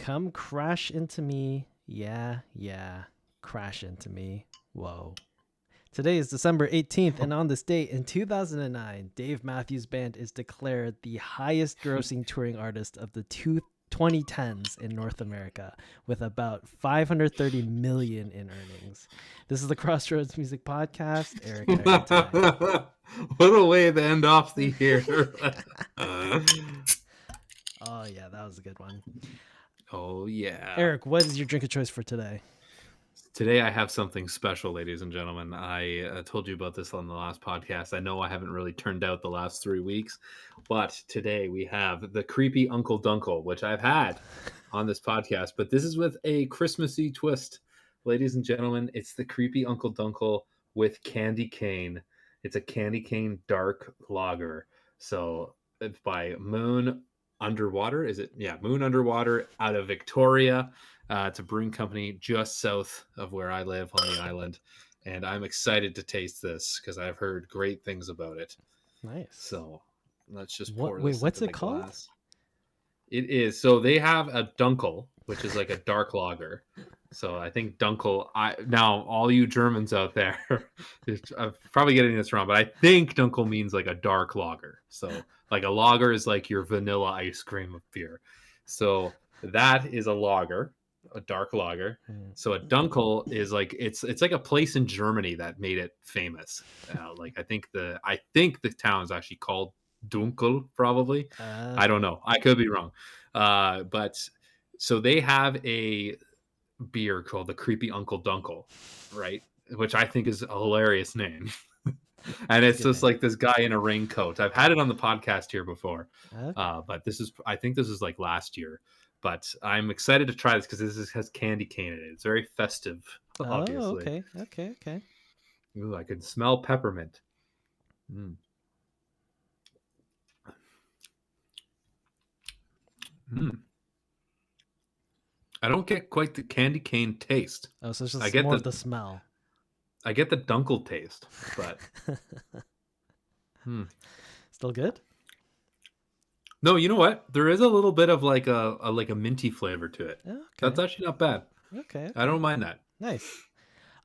Come crash into me. Yeah, crash into me. Whoa. Today is December 18th, and on this date in 2009, Dave Matthews Band is declared the highest grossing touring artist of the 2010s in North America, with about 530 million in earnings. This is the Crossroads Music Podcast. Eric, how are you today? What a way to end off the year. Oh, yeah, that was a good one. Oh, yeah. Eric, what is your drink of choice for today? Today I have something special, ladies and gentlemen. I told you about this on the last podcast. I know I haven't really turned out the last 3 weeks, but today we have the Creepy Uncle Dunkle, which I've had on this podcast, but this is with a Christmassy twist. Ladies and gentlemen, it's the Creepy Uncle Dunkle with candy cane. It's a candy cane dark lager. So it's by Moon Underwater. Is it? Yeah, Moon Underwater out of Victoria. It's a brewing company just south of where I live on the island. And I'm excited to taste this because I've heard great things about it. Nice. So let's just pour this Wait, what's into it the called? glass. It is. So they have a Dunkel, which is like a dark lager. So I think Dunkel. Now all you Germans out there, I'm probably getting this wrong, but I think Dunkel means like a dark lager. So like a lager is like your vanilla ice cream of beer. So that is a lager, a dark lager. So a Dunkel is like it's like a place in Germany that made it famous. Like I think the town is actually called Dunkel, probably. I don't know. I could be wrong. But so they have a beer called the Creepy Uncle Dunkle, right? Which I think is a hilarious name. And it's just like this guy in a raincoat. I've had it on the podcast here before, but I think this is like last year. But I'm excited to try this because has candy cane in it. It's very festive, obviously. Oh, okay. Ooh, I can smell peppermint. Mm. Mm. I don't get quite the candy cane taste. Oh, so it's just more of the smell. I get the Dunkel taste, but Still good? No, you know what? There is a little bit of like a minty flavor to it. Okay. That's actually not bad. Okay. I don't mind that. Nice.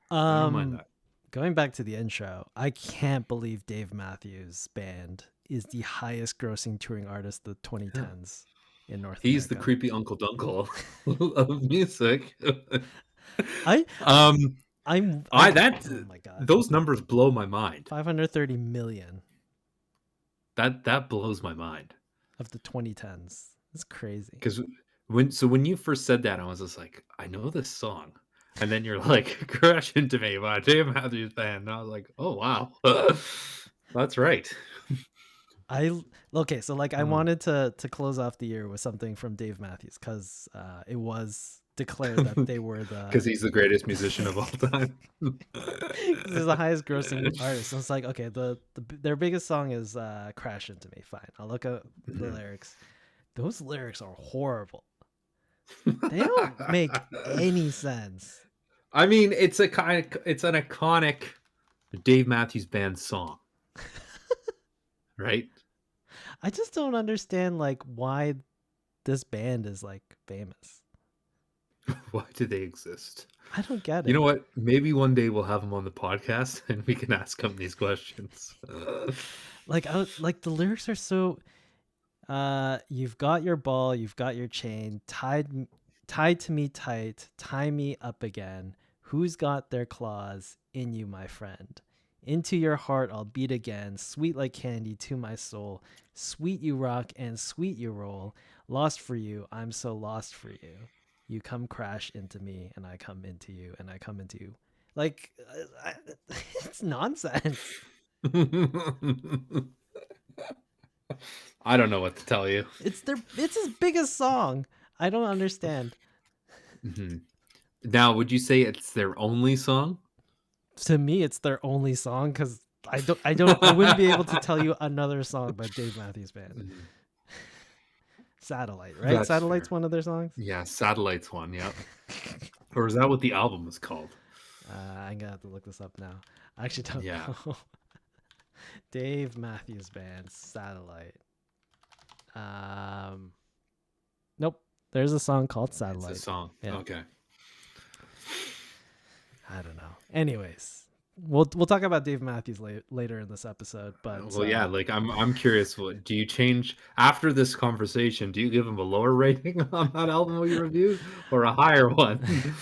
I don't mind that. Going back to the intro, I can't believe Dave Matthews Band is the highest grossing touring artist of the 2010s in North America. He's the creepy Uncle Dunkle of music. Oh my God. Those numbers blow my mind. 530 million. That blows my mind. Of the 2010s. That's crazy. Because when you first said that, I was just like, I know this song. And then you're like, Crash Into Me by Dave Matthews Band. And I was like, oh, wow. That's right. I wanted to close off the year with something from Dave Matthews because it was declared that they were because he's the greatest musician of all time. He's the highest grossing artist. So it's like, okay, their biggest song is Crash Into Me. Fine. I'll look up the lyrics. Those lyrics are horrible. They don't make any sense. I mean, it's an iconic Dave Matthews Band song. Right? I just don't understand like why this band is like famous. Why do they exist? I don't get it. You know what? Maybe one day we'll have them on the podcast and we can ask them these questions. Like the lyrics are so you've got your ball, you've got your chain, tied to me tight, tie me up again. Who's got their claws in you, my friend? Into your heart I'll beat again, sweet like candy to my soul. Sweet you rock and sweet you roll. Lost for you, I'm so lost for you. You come crash into me and I come into you and I come into you. Like, it's nonsense. I don't know what to tell you. It's his biggest song. I don't understand. Mm-hmm. Now, would you say it's their only song? To me, it's their only song because I wouldn't be able to tell you another song by Dave Matthews Band. Mm-hmm. Satellite, right? That's Satellite's fair. One of their songs? Yeah, Satellite's one, yeah. Or is that what the album is called? I'm gonna have to look this up now. I actually don't know. Dave Matthews Band, Satellite. Nope. There's a song called It's a Satellite. song. Yeah. Okay. I don't know. Anyways, we'll talk about Dave Matthews later in this episode, but Well, yeah, like I'm curious. What do you change after this conversation? Do you give him a lower rating on that album we reviewed, or a higher one?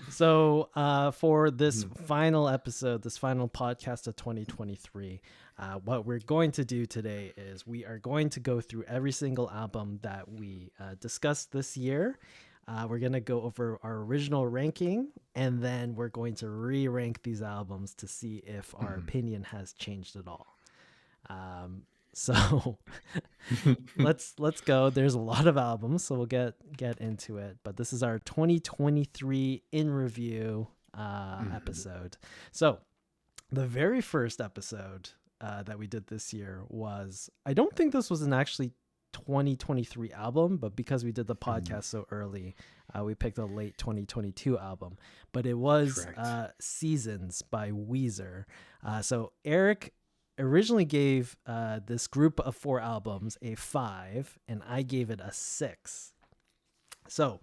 so for this Mhm, final episode, this final podcast of 2023, what we're going to do today is we are going to go through every single album that we discussed this year. We're going to go over our original ranking, and then we're going to re-rank these albums to see if our mhm. opinion has changed at all. So let's go. There's a lot of albums, so we'll get into it. But this is our 2023 in review Mhm, episode. So the very first episode that we did this year was, I don't think this was an actually 2023 album, but because we did the mhm. podcast so early, we picked a late 2022 album. But it was Correct. Seasons by Weezer. So Eric originally gave this group of 4 albums a 5, and I gave it a 6. So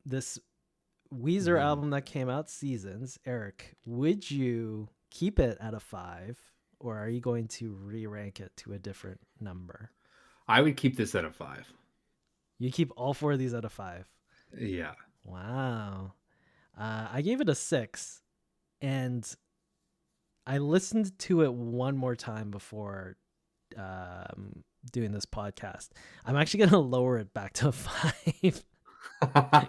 this Weezer Mhm. album that came out, Seasons, Eric, would you keep it at a 5, or are you going to re-rank it to a different number? I would keep this at a 5. You keep all 4 of these at a 5. Yeah. Wow. I gave it a 6, and I listened to it one more time before doing this podcast. I'm actually going to lower it back to a 5,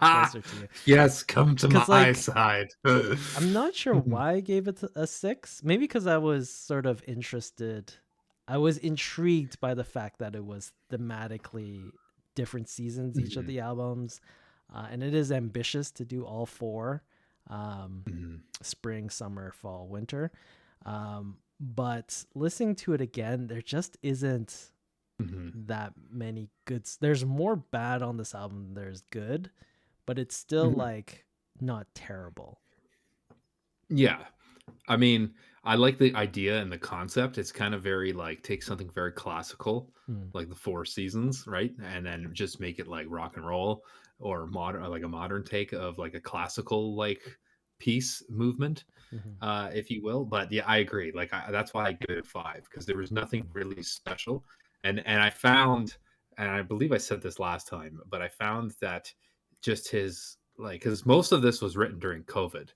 closer to you. Yes, come to Because, my like, side. I'm not sure why I gave it a 6. Maybe because I was sort of interested. I was intrigued by the fact that it was thematically different seasons, each of Mhm, the albums. And it is ambitious to do all 4, um, mhm, spring, summer, fall, winter. But listening to it again, there just isn't mhm, that many good. There's more bad on this album than there's good, but it's still mhm. like not terrible. Yeah. I mean, I like the idea and the concept. It's kind of very like take something very classical, Mm, like the Four Seasons, right? And then just make it like rock and roll or modern, or like a modern take of like a classical like piece movement, mhm. if you will. But yeah, I agree. Like that's why I give it a 5, because there was nothing really special. And I found, and I believe I said this last time, but I found that just his like, because most of this was written during COVID,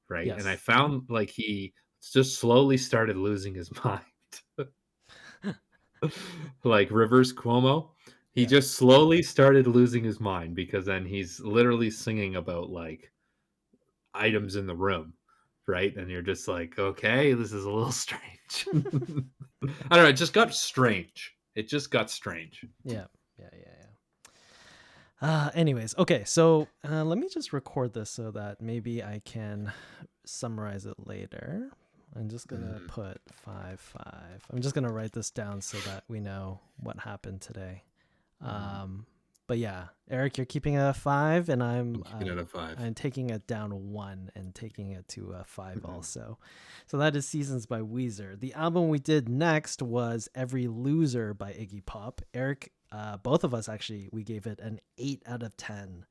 right? And I Yes. found like he just slowly started losing his mind. Like Rivers Cuomo, he Yeah. just slowly started losing his mind, because then he's literally singing about like items in the room, right? And you're just like, okay, this is a little strange. I don't know. It just got strange. It just got strange. Yeah. Yeah. Yeah. Yeah. Anyways, okay. So let me just record this so that maybe I can summarize it later. I'm just gonna Mhm, put 5 5. I'm just gonna write this down so that we know what happened today. mhm. Um, but yeah, Eric, you're keeping it at 5, and I'm keeping it at 5. I'm taking it down 1 and taking it to a 5 Mhm, also. So that is Seasons by Weezer. The album we did next was Every Loser by Iggy Pop. Eric, both of us actually, we gave it an 8 out of 10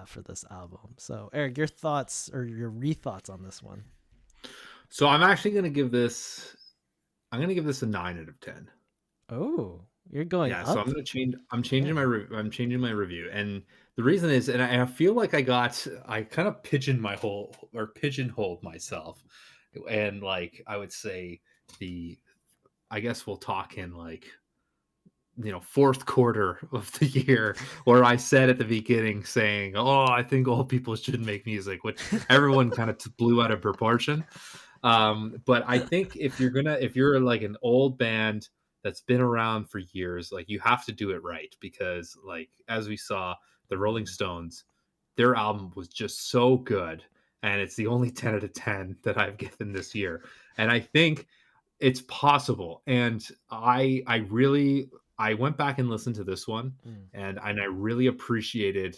for this album. So Eric, your thoughts or your re-thoughts on this one? So I'm actually going to give this. I'm going to give this a 9 out of 10. Oh, you're going Yeah, so I'm up? gonna change. Damn. I'm changing my review, and the reason is, and I feel like I kind of pigeonholed myself, and like I would say the, I guess we'll talk in like, fourth quarter of the year, where I said at the beginning saying, "Oh, I think all people should make music," which everyone kind of blew out of proportion. But I think if you're like an old band that's been around for years, like you have to do it right, because like as we saw, the Rolling Mm, Stones, their album was just so good, and it's the only 10 out of 10 that I've given this year. And I think it's possible. And I went back and listened to this one, mm, and I really appreciated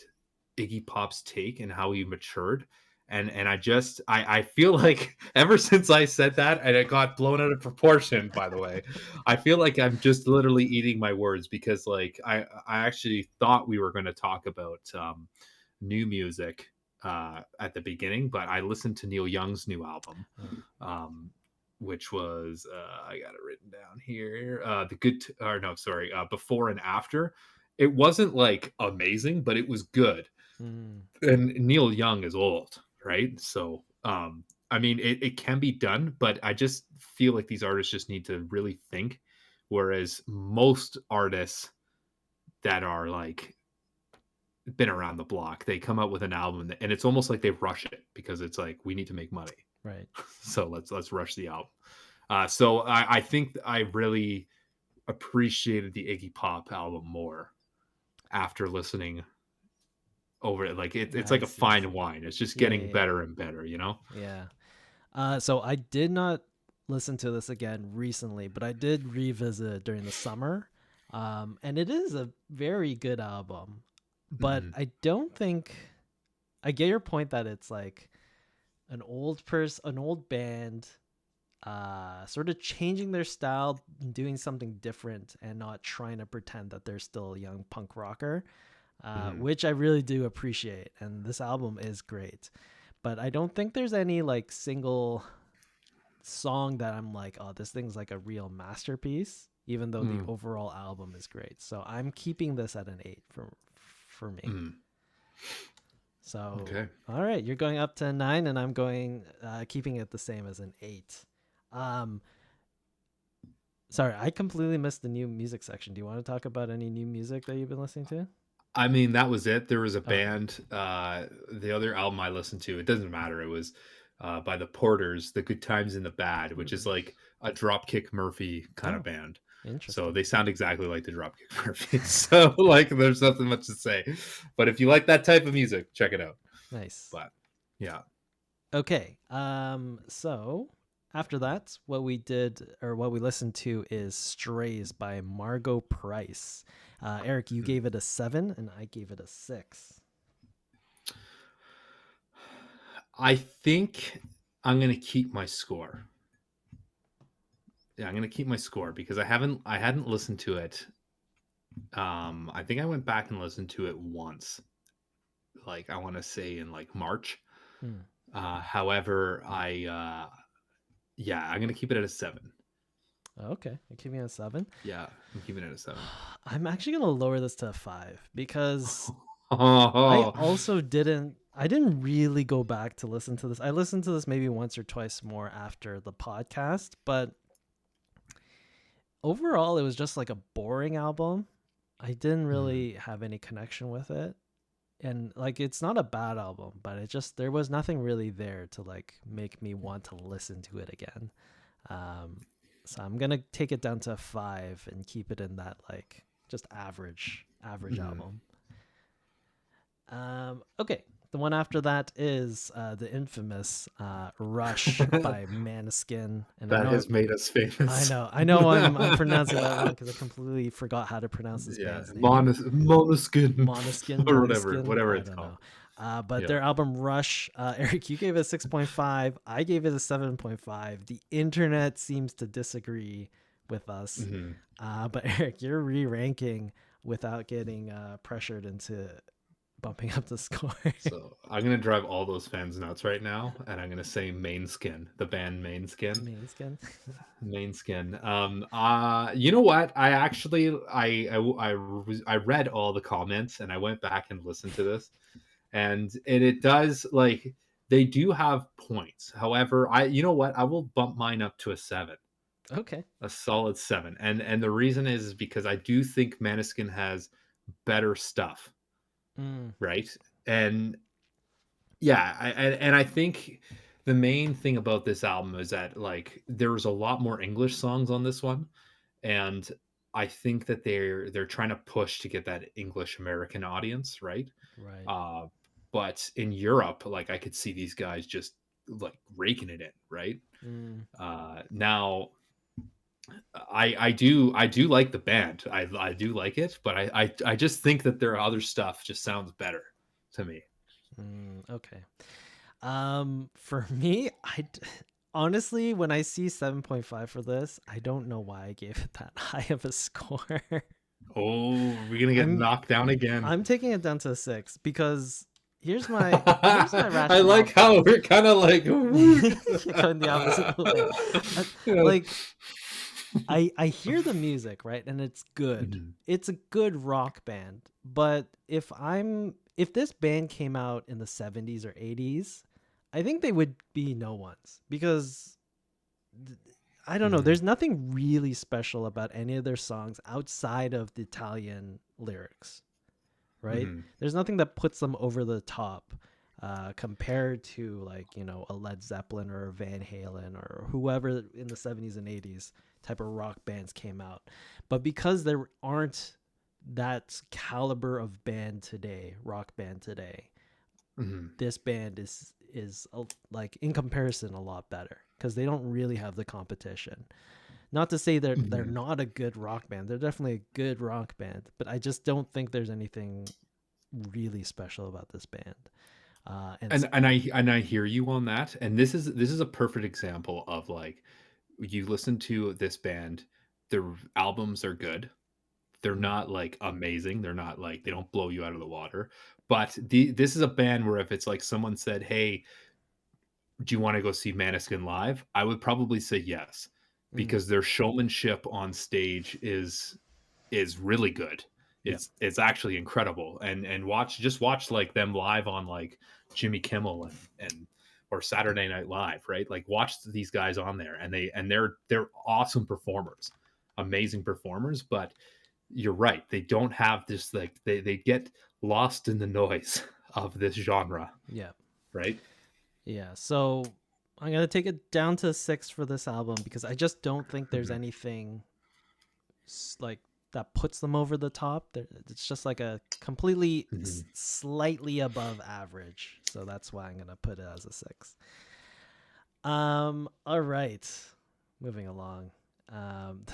Iggy Pop's take and how he matured. And I feel like ever since I said that, and it got blown out of proportion, by the way, I feel like I'm just literally eating my words, because like I actually thought we were going to talk about new music at the beginning, but I listened to Neil Young's new album, Oh, um, which was I got it written down here. The good or no, sorry, before and after. It wasn't like amazing, but it was good. mm, And Neil Young is old, right? So I mean it can be done, but I just feel like these artists just need to really think. Whereas most artists that are like been around the block, they come out with an album and it's almost like they rush it because it's like we need to make money. right. So let's rush the album. So I think I really appreciated the Iggy Pop album more after listening over it. Like it's I like a see. I fine see. wine. It's just Yeah, getting yeah, yeah. better and better, you know? Yeah. So I did not listen to this again recently, but I did revisit it during the summer. And it is a very good album, but Mhm. I don't think I get your point that it's like an old band, sort of changing their style, doing something different, and not trying to pretend that they're still a young punk rocker, Mhm. which I really do appreciate. And this album is great, but I don't think there's any like single song that I'm like, oh, this thing's like a real masterpiece, even though the Mm. overall album is great. So I'm keeping this at an 8 for me. Mm. So Okay. all right, you're going up to a 9, and I'm going keeping it the same as an 8. Um, sorry, I completely missed the new music section. Do you want to talk about any new music that you've been listening to? I mean, that was it. There was a Okay. band, the other album I listened to, it doesn't matter. It was by the Porters, The Good Times and the Bad, which is Hmm. like a Dropkick Murphy kind of Oh, band. So interesting. they sound exactly like the Dropkick Murphys. So like there's nothing much to say. But if you like that type of music, check it out. Nice. But yeah. Okay. So after that, what we did or what we listened to is Strays by Margot Price. Eric, you Hmm. gave it a 7 and I gave it a 6. I think I'm gonna keep my score. Yeah, I'm gonna keep my score because I hadn't listened to it. I think I went back and listened to it once, like I want to say in like March. Hmm. However, yeah, I'm gonna keep it at a 7. Okay, you're keeping it a 7. Yeah, I'm keeping it at a 7. I'm actually gonna lower this to a 5 because I Oh, also didn't. I didn't really go back to listen to this. I listened to this maybe once or twice more after the podcast, but overall, it was just like a boring album. I didn't mm, really have any connection with it. And like it's not a bad album, but it just there was nothing really there to like make me want to listen to it again. Um so I'm going to take it down to a 5 and keep it in that like just average mm. album. Okay. The one after that is the infamous Rush by Maneskin, and That has made us famous. I know I'm pronouncing that wrong because I completely forgot how to pronounce this Yeah, band's name. Monoskin Monoskin, or whatever, Monoskin, whatever I it's don't called. know. But Yeah. their album Rush, Eric, you gave it a 6.5. I gave it a 7.5. The internet seems to disagree with us. Mhm. But Eric, you're re-ranking without getting pressured into bumping up the score. So I'm gonna drive all those fans nuts right now, and I'm gonna say Main Skin, the band Main Skin. Manskin. Main Skin. You know what? I actually I read all the comments and I went back and listened to this, and it does like they do have points. However, I you know what? I will bump mine up to a 7, Okay. a solid 7, and the reason is because I do think Maniskin has better stuff, Mm, right? And yeah, and I think the main thing about this album is that like there's a lot more English songs on this one, and I think that they're trying to push to get that English American audience, right? right. Uh, but in Europe, like I could see these guys just like raking it in, right? Mm, Now I do like the band, I do like it, but I just think that their other stuff just sounds better to me. okay. For me, honestly, when I see 7.5 for this, I don't know why I gave it that high of a score. Oh, we're gonna get I'm knocked down again. I'm taking it down to a 6 because here's my I rationale like for how this. we're kind of like whoosh. You're going the opposite way. Uh, Yeah. like I hear the music, right? And it's good. Mhm, It's a good rock band. But if this band came out in the 70s or 80s, I think they would be no ones because I don't know, mhm, there's nothing really special about any of their songs outside of the Italian lyrics, right? mhm, There's nothing that puts them over the top compared to like, a Led Zeppelin or a Van Halen or whoever in the 70s and 80s type of rock bands came out. But because there aren't that caliber of band today, rock band today, mhm, this band is like in comparison a lot better because they don't really have the competition. Not to say they're mhm. not a good rock band. They're definitely a good rock band, but I just don't think there's anything really special about this band. And And I hear you on that. And this is a perfect example of like you listen to this band, their albums are good. They're mm, not like amazing. They're not like they don't blow you out of the water. But this is a band where if it's like someone said, "Hey, do you want to go see Maneskin live?" I would probably say yes mm, because their showmanship on stage is really good. yeah, It's actually incredible. And watch like them live on like Jimmy Kimmel and or Saturday Night Live, right? Like watch these guys on there and they're awesome performers. Amazing performers, but you're right. They don't have this like they get lost in the noise of this genre, yeah, right? yeah. So I'm gonna take it down to 6 for this album because I just don't think there's Mhm, anything like that puts them over the top. It's just like a completely mhm. slightly above average. So that's why I'm gonna put it as a 6. All right, moving along. Um,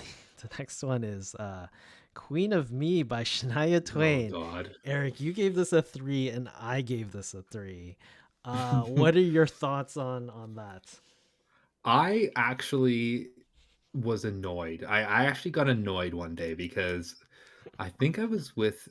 the next one is "Queen of Me" by Shania Oh Twain. god. Eric, you gave this a 3, and I gave this a 3. What are your thoughts on that? I actually was annoyed. I actually got annoyed one day because I think I was with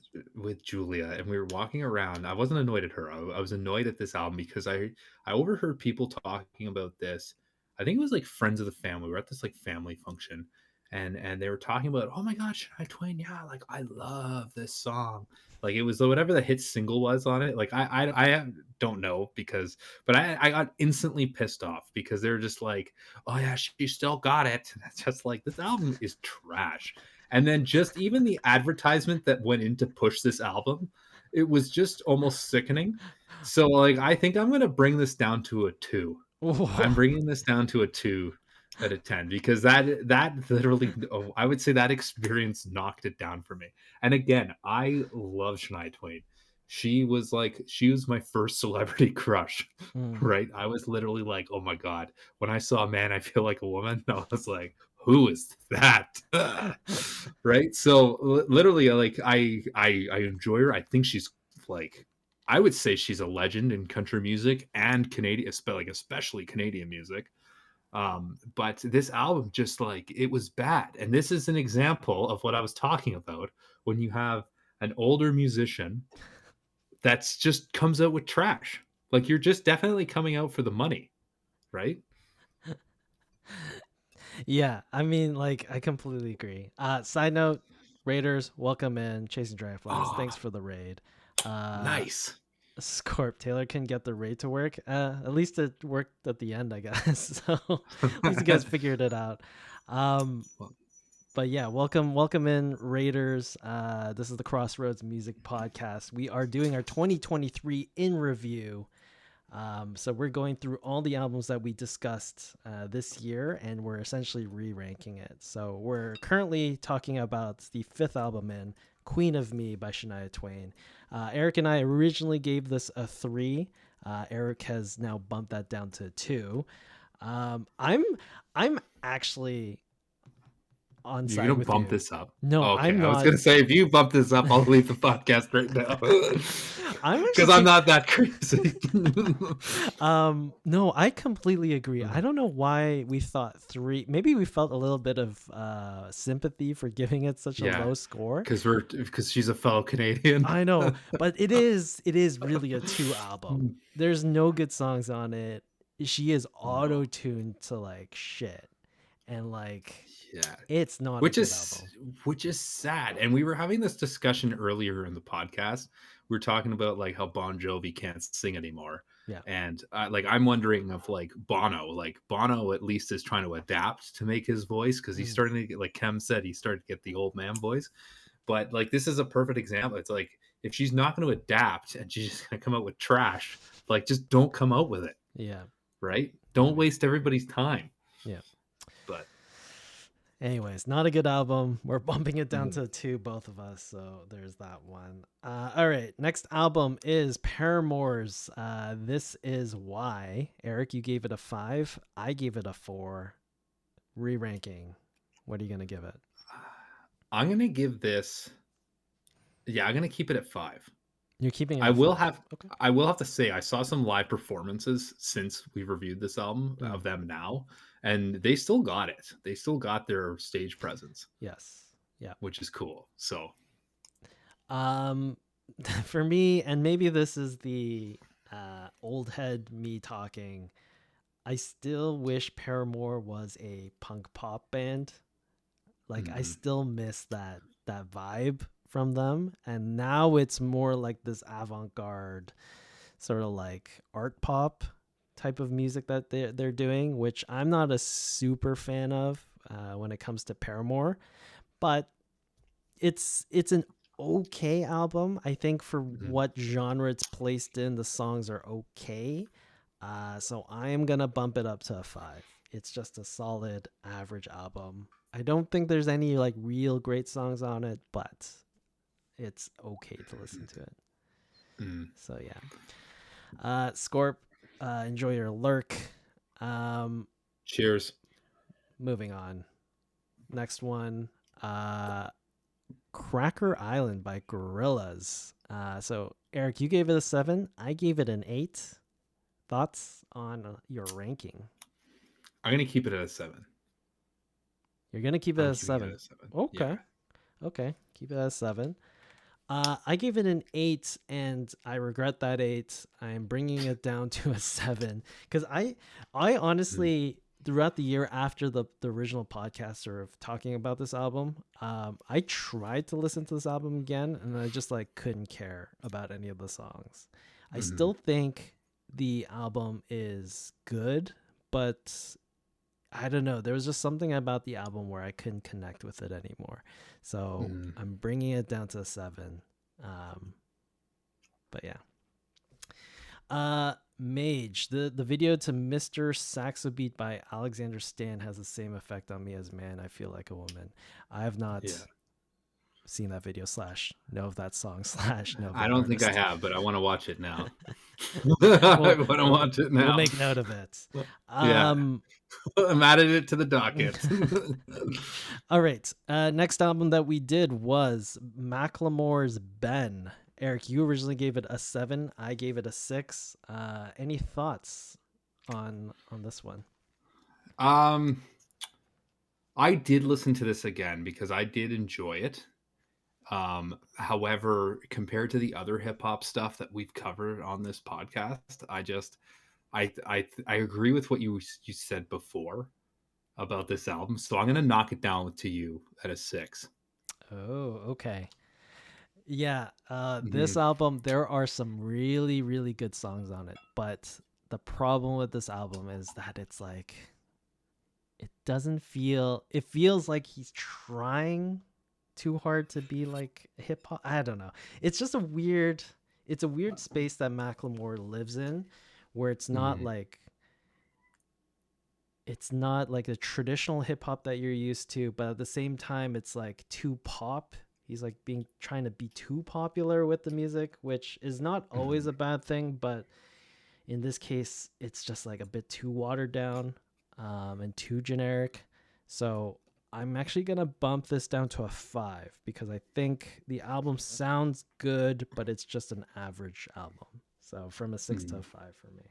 Julia and we were walking around. I wasn't annoyed at her. I was annoyed at this album because I overheard people talking about this. I think it was like friends of the family. We were at this like family function and they were talking about, "Oh my gosh, Shania Twain, yeah, like I love this song." Like it was whatever the hit single was on it. Like I don't know because but I got instantly pissed off because they're just like, "Oh yeah, she still got it." It's just like this album is trash. And then just even the advertisement that went in to push this album, it was just almost sickening. So like I think I'm gonna bring this down to a 2. I'm bringing this down to a 2 out of 10 because that literally oh, I would say that experience knocked it down for me. And again, I love Shania Twain. She was my first celebrity crush, Mm. right? I was literally like, "Oh my god." When I saw Man, I Feel Like a Woman, I was like, "Who is that?" Right? So literally like I enjoy her. I think she's like I would say she's a legend in country music and Canadian, like especially Canadian music. But this album just like it was bad. And this is an example of what I was talking about when you have an older musician that's just comes out with trash. Like you're just definitely coming out for the money, right? Yeah, I mean, like, I completely agree. Side note, Raiders, welcome in, Chasing Dragonflies. Oh, Thanks for the raid. Uh, nice. Scorp, Taylor can get the raid to work. At least it worked at the end, I guess. So at least you guys figured it out. Um, Well, but yeah, welcome in, Raiders. This is the Crossroads Music Podcast. We are doing our 2023 in review. So we're going through all the albums that we discussed this year, and we're essentially re-ranking it. So we're currently talking about the 5th album in, "Queen of Me" by Shania Twain. Eric and I originally gave this a 3. Eric has now bumped that down to 2. Um, I'm I'm actually on You're side gonna with bump you. this up? No, Okay, I'm I was not. gonna say if you bump this up, I'll leave the podcast right now I'm actually because I'm not that crazy. no, I completely agree. I Mm, don't know why we thought 3. Maybe we felt a little bit of sympathy for giving it such a yeah, low score. because she's a fellow Canadian. I know, but it is really a 2 album. There's no good songs on it. She is No, auto-tuned to like shit. And like yeah, it's not a which good is album. which is sad. And we were having this discussion earlier in the podcast. We were talking about like how Bon Jovi can't sing anymore. Yeah. And like I'm wondering of like Bono, at least is trying to adapt to make his voice because he's Mm, starting to get, like Kem said, he started to get the old man voice. But like this is a perfect example. It's like if she's not going to adapt and she's just going to come out with trash, like just don't come out with it, yeah. right? Yeah, Don't waste everybody's time. yeah. But Anyways, not a good album. We're bumping it down mm, to 2, both of us. So there's that one. All right. Next album is Paramore's This Is Why. Eric, you gave it a 5. I gave it a 4. Re-ranking. What are you going to give it? I'm going to give this. Yeah, I'm going to keep it at 5. You're keeping it I at will 5. have Okay. I will have to say I saw some live performances since we've reviewed this album Mm, of them now, and they still got it. They still got their stage presence, yes. Yeah. which is cool. So, Um, for me, and maybe this is the old head me talking, I still wish Paramore was a punk pop band. Like I mhm, still miss that vibe from them, and now it's more like this avant-garde sort of like art pop type of music that they're doing, which I'm not a super fan of when it comes to Paramore, but it's an okay album. I think for mhm. what genre it's placed in, the songs are okay. So I am gonna bump it up to a 5. It's just a solid average album. I don't think there's any like real great songs on it, but it's okay to listen to it. Mm. So yeah. Scorp, enjoy your lurk. Um, Cheers. moving on. Next one. Uh, Cracker Island by Gorillaz. So Eric, you gave it a 7. I gave it an 8. Thoughts on your ranking? I'm gonna keep it at a 7. You're gonna keep it I'm at a keeping it at 7. a 7. Yeah. Okay. Okay. Keep it at a 7. I gave it an 8, and I regret that 8. I'm bringing it down to a 7 because I Mm, honestly throughout the year after the original podcast of talking about this album, I tried to listen to this album again, and I just like couldn't care about any of the songs. I mhm, still think the album is good, but I don't know. There was just something about the album where I couldn't connect with it anymore. So mhm. I'm bringing it down to a 7. Um, but yeah. Mage, the video to Mr. Saxo Beat by Alexander Stan has the same effect on me as Man, I Feel Like a Woman. I have not Yeah. seen that video slash know of that song slash know of I that don't think I artist. have, but I want to watch it now. I we'll, want to we'll watch it we'll now. make note of it. Yeah. Um I'm adding it to the docket. All right. Next album that we did was Macklemore's Ben. Eric, you originally gave it a 7. I gave it a 6. Any thoughts on this one? um, I did listen to this again because I did enjoy it. However, compared to the other hip hop stuff that we've covered on this podcast, I agree with what you said before about this album. So I'm gonna knock it down to you at a 6. Oh, okay. Yeah, this Mhm, album, there are some really, really good songs on it, but the problem with this album is that it's like it feels like he's trying too hard to be like hip hop. I don't know. It's just it's a weird space that Macklemore lives in where mhm, it's not like the traditional hip hop that you're used to, but at the same time it's like too pop. He's like being trying to be too popular with the music, which is not always mhm, a bad thing, but in this case it's just like a bit too watered down and too generic. So I'm actually gonna bump this down to a 5 because I think the album sounds good, but it's just an average album. So from a 6 to a Mhm. 5 for me.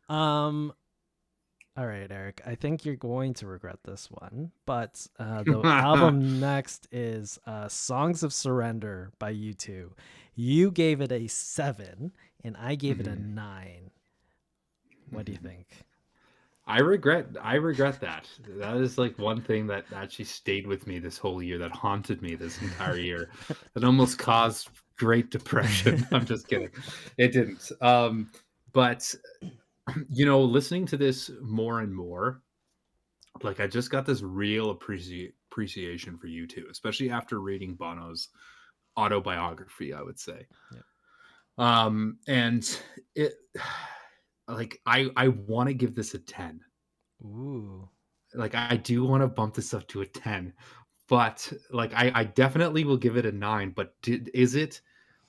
Um, all right, Eric. I think you're going to regret this one, but the album next is "Songs of Surrender" by U2. You gave it a 7, and I gave it a Mhm. 9. What do you Mhm. think? I regret that. That is like one thing that actually stayed with me this whole year, that haunted me this entire year. That almost caused Great Depression. I'm just kidding. It didn't. But listening to this more and more, like I just got this real appreciation for you too, especially after reading Bono's autobiography, I would say. Yep. And it like I want to give this a 10. Ooh. Like I do want to bump this up to a 10, but like I definitely will give it a 9, but is it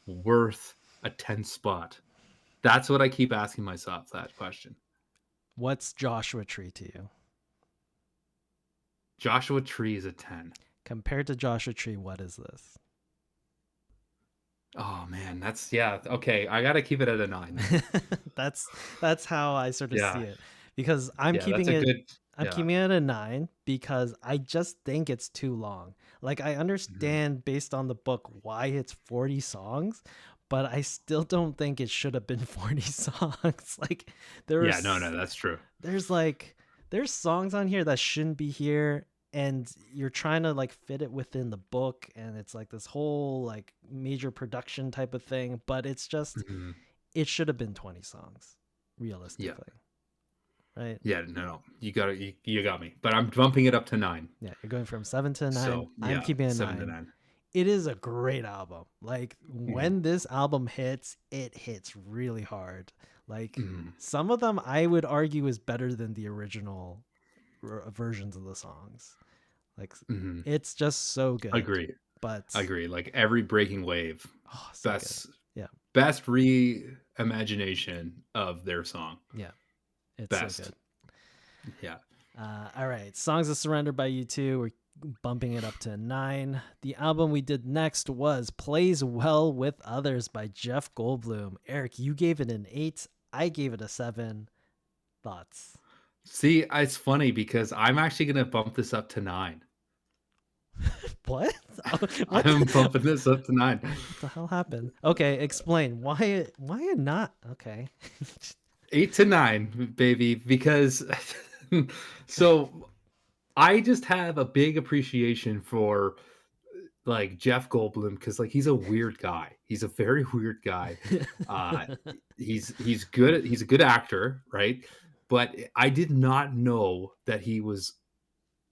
worth a 10 spot? That's what I keep asking myself, that question. What's Joshua Tree to you? Joshua Tree is a 10. Compared to Joshua Tree, what is this? Oh man, that's yeah, okay. I got to keep it at a 9 then. that's that's how I sort of see Yeah. it because Yeah, that's a good I'm yeah. keeping it at a 9 because I just think it's too long. Like I Mhm. understand based on the book why it's 40 songs, but I still don't think it should have been 40 songs. Like there Yeah, no, was no, that's true. there's like there's songs on here that shouldn't be here, and you're trying to like fit it within the book, and it's like this whole like major production type of thing, but it's just Mhm. it should have been 20 songs Yeah. realistically, right? Yeah, no, no. You got me. But I'm bumping it up to 9. Yeah, you're going from 7 to 9. So, I'm yeah, keeping it 7 to 9. 9. It is a great album. Like Mhm. when this album hits, it hits really hard. Like Mhm. some of them I would argue is better than the original versions of the songs. Like Mhm. it's just so good. Agree. But Agree. Like every breaking wave, oh, so good. best Yeah. best reimagination of their song. Yeah. It's so Best. good. Yeah. All right. Songs of Surrender by U2. We're bumping it up to 9. The album we did next was Plays Well with Others by Jeff Goldblum. Eric, you gave it an 8. I gave it a 7. Thoughts? See, it's funny because I'm actually gonna bump this up to 9. What? What? I'm bumping this up to 9. What the hell happened? Okay, explain. Why not? Okay. 8 to 9, baby, because so I just have a big appreciation for like Jeff Goldblum because like he's a weird guy. He's a very weird guy. Uh he's good he's a good actor, right? But I did not know that he was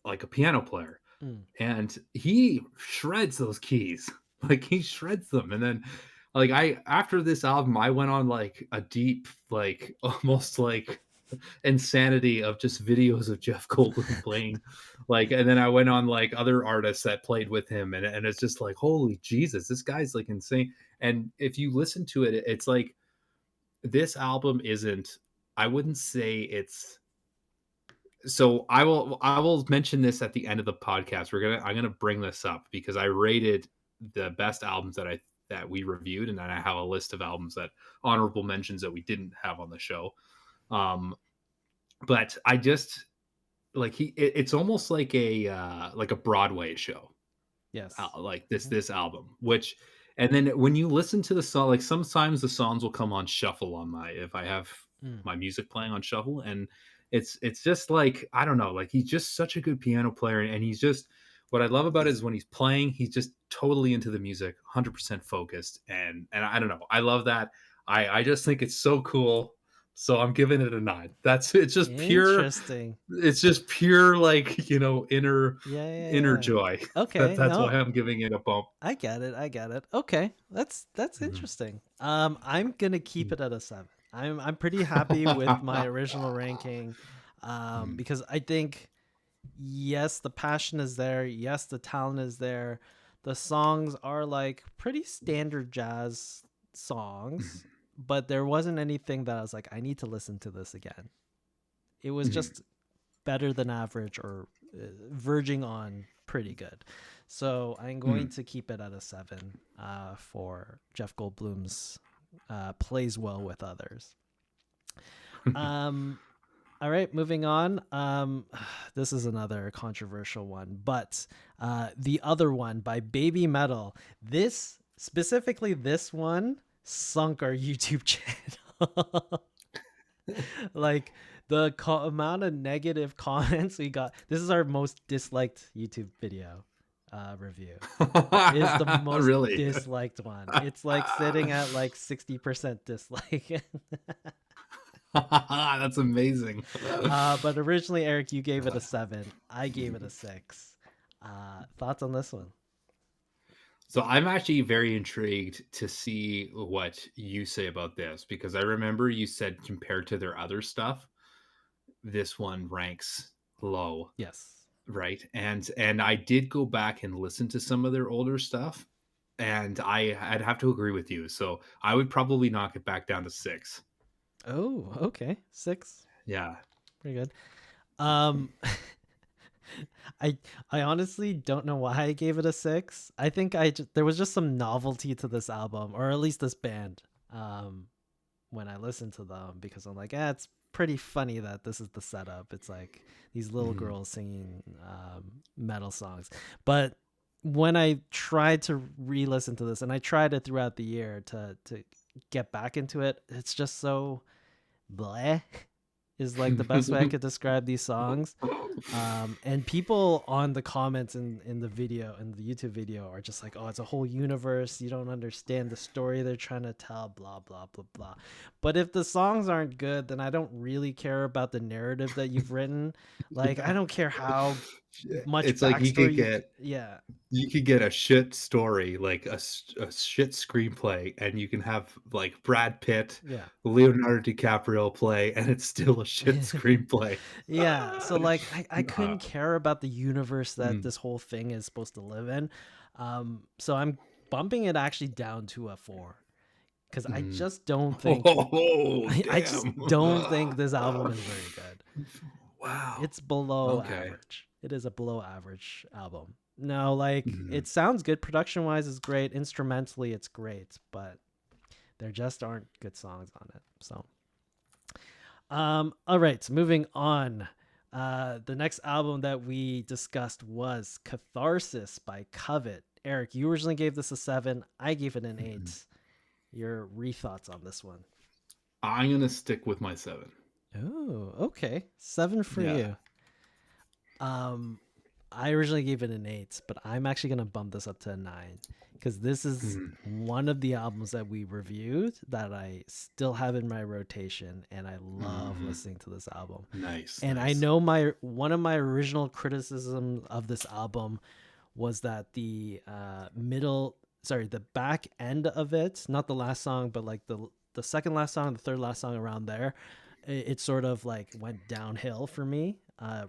like a piano player. Mm. And he shreds those keys. Like he shreds them. And then like I after this album I went on like a deep like almost like insanity of just videos of Jeff Goldblum playing like and then I went on like other artists that played with him and it's just like holy Jesus, this guy's like insane. And if you listen to it, it's like this album isn't, I wouldn't say it's, so I will mention this at the end of the podcast. I'm gonna bring this up because I rated the best albums that we reviewed, and then I have a list of albums that honorable mentions that we didn't have on the show. Um, but I just like it's almost like a Broadway show, Yes. like this Mhm. this album. Which and then when you listen to the song, like sometimes the songs will come on shuffle on my if I have Mm. my music playing on shuffle, and it's just like I don't know, like he's just such a good piano player, and he's just what I love about it is when he's playing, he's just totally into the music, 100% focused, and I don't know, I love that. I just think it's so cool. So I'm giving it a 9. That's Interesting. it's just pure like, Yeah, inner yeah, yeah. joy. Okay, That's why no, I'm giving it a bump. I get it. I get it. Okay, that's Mhm. interesting. I'm gonna keep Mm. it at a 7. I'm pretty happy with my original ranking, Mhm. because I think yes, the passion is there. Yes, the talent is there. The songs are like pretty standard jazz songs, Mhm. but there wasn't anything that I was like, I need to listen to this again. It was Mhm. just better than average or verging on pretty good. So I'm going Mm. to keep it at a 7 for Jeff Goldblum's plays well with others. Um, all right, moving on. This is another controversial one, but the other one by Baby Metal. This specifically, this one sunk our YouTube channel. Like the amount of negative comments we got. This is our most disliked YouTube video review. Is the most Really? disliked one. It's like sitting at like 60% dislike. That's amazing. But originally, Eric, you gave it a 7. I gave it a 6. Thoughts on this one? So I'm actually very intrigued to see what you say about this because I remember you said compared to their other stuff, this one ranks low, Yes. right? And I did go back and listen to some of their older stuff, and I'd have to agree with you. So I would probably knock it back down to 6. Oh, okay. 6. Yeah. Pretty good. Um, I I honestly don't know why I gave it a 6. I think there was just some novelty to this album, or at least this band. When I listened to them, because I'm like, it's pretty funny that this is the setup. It's like these little Mhm. girls singing metal songs. But when I tried to re-listen to this, and I tried it throughout the year to get back into it, it's just so bleh is like the best way I could describe these songs. And people on the comments in the video, in the YouTube video, are just like, oh, it's a whole universe, you don't understand the story they're trying to tell, blah blah blah blah. But if the songs aren't good, then I don't really care about the narrative that you've written. Like, I Yeah. don't care how much It's like backstory yeah. you could get a shit story, like a shit screenplay, and you can have like Brad Pitt, Yeah. Leonardo DiCaprio play, and it's still a shit screenplay. Yeah, so like I Uh, couldn't care about the universe that mm, this whole thing is supposed to live in. So I'm bumping it actually down to a 4, because I mm. just don't think Oh, I just damn. don't think this album is very good. Wow. It's below Okay. average. It is a below average album. No, like Mhm. it sounds good. Production wise is great. Instrumentally, it's great, but there just aren't good songs on it. So all right, so moving on. The next album that we discussed was Catharsis by Covet. Eric, you originally gave this a 7. I gave it an 8. Mhm. Your re-thoughts on this one? I'm gonna stick with my 7. Oh, okay. 7 for Yeah. you. Um, I originally gave it an 8, but I'm actually gonna bump this up to a 9, because this is Mhm. one of the albums that we reviewed that I still have in my rotation, and I love Mhm. listening to this album. Nice, And I nice. know one of my original criticisms of this album was that the the back end of it, not the last song, but like the second last song, the third last song around there, it sort of like went downhill for me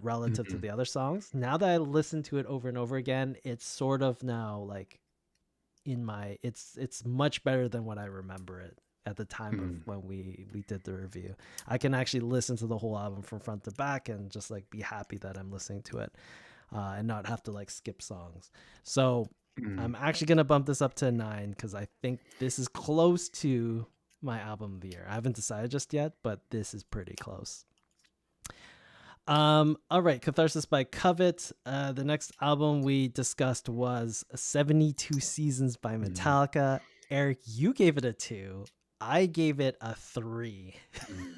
relative to Mhm. the other songs. Now that I listen to it over and over again, it's sort of now like it's much better than what I remember it at the time of Mhm. when we did the review. I can actually listen to the whole album from front to back and just like be happy that I'm listening to it, and not have to like skip songs. So Mhm. I'm actually gonna bump this up to a 9, because I think this is close to my album of the year. I haven't decided just yet, but this is pretty close. All right, Catharsis by Covet. The next album we discussed was 72 Seasons by Mhm. Metallica. Eric, you gave it a 2. I gave it a 3. Mhm.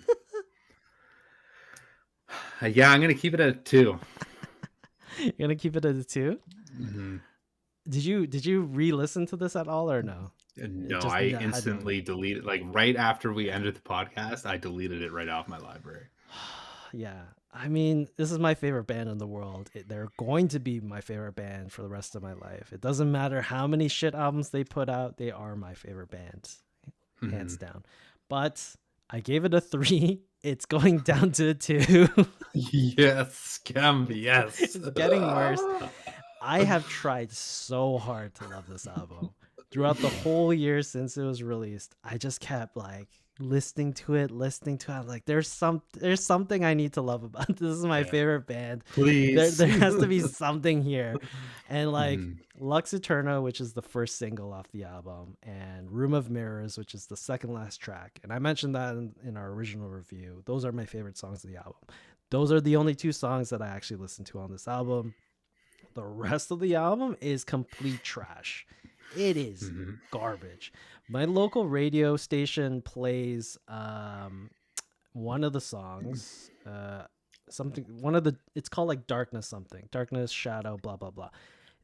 Yeah, I'm gonna keep it at 2. You're gonna keep it at a 2? Mhm. Did you re-listen to this at all, or no? It No, just I had no. instantly deleted like, right after we ended the podcast, I deleted it right off my library. Yeah, I mean, this is my favorite band in the world. They're going to be my favorite band for the rest of my life. It doesn't matter how many shit albums they put out, they are my favorite band, hands Mhm. down. But I gave it a 3. It's going down to a 2. Yes, Scam, yes. It's getting worse. I have tried so hard to love this album. throughout the whole year since it was released, I just kept like listening to it. I'm like, there's something I need to love about it. This is my Yeah. favorite band. Please. There has to be something here. And like Mhm. Lux Eterna, which is the first single off the album, and Room of Mirrors, which is the second last track. And I mentioned that in our original review. Those are my favorite songs of the album. Those are the only two songs that I actually listened to on this album. The rest of the album is complete trash. It is Mhm. garbage. My local radio station plays one of the songs, something one of the it's called like Darkness something. Darkness Shadow blah blah blah.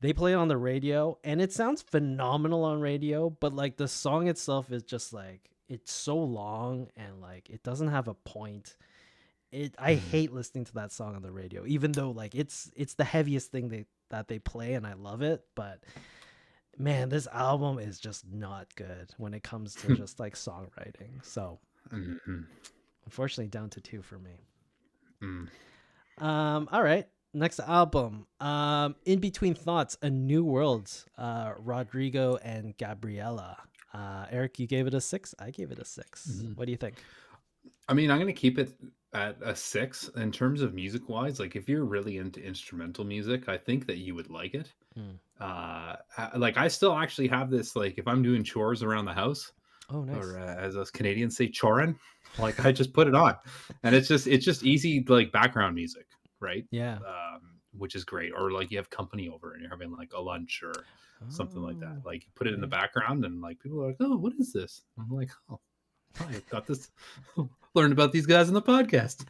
They play it on the radio and it sounds phenomenal on radio, but like the song itself is just like it's so long and like it doesn't have a point. I Mhm. hate listening to that song on the radio, even though like it's the heaviest thing that they play and I love it. But man, this album is just not good when it comes to just like songwriting. So Mhm. unfortunately, down to 2 for me. Mm. All right. Next album, In Between Thoughts, A New World, Rodrigo and Gabriela. Eric, you gave it a 6. I gave it a 6. Mhm. What do you think? I mean, I'm gonna keep it at a 6 in terms of music wise. Like, if you're really into instrumental music, I think that you would like it. Hmm. Like, I still actually have this. Like, if I'm doing chores around the house, Oh, or nice. as us Canadians say, chorin, like I just put it on, and it's just easy like background music, right? Yeah. Which is great. Or like you have company over and you're having like a lunch or something like that. Oh, Like you put it in the yeah. background and like people are like, "Oh, what is this?" I'm like, "Oh, I got this. Learned about these guys in the podcast."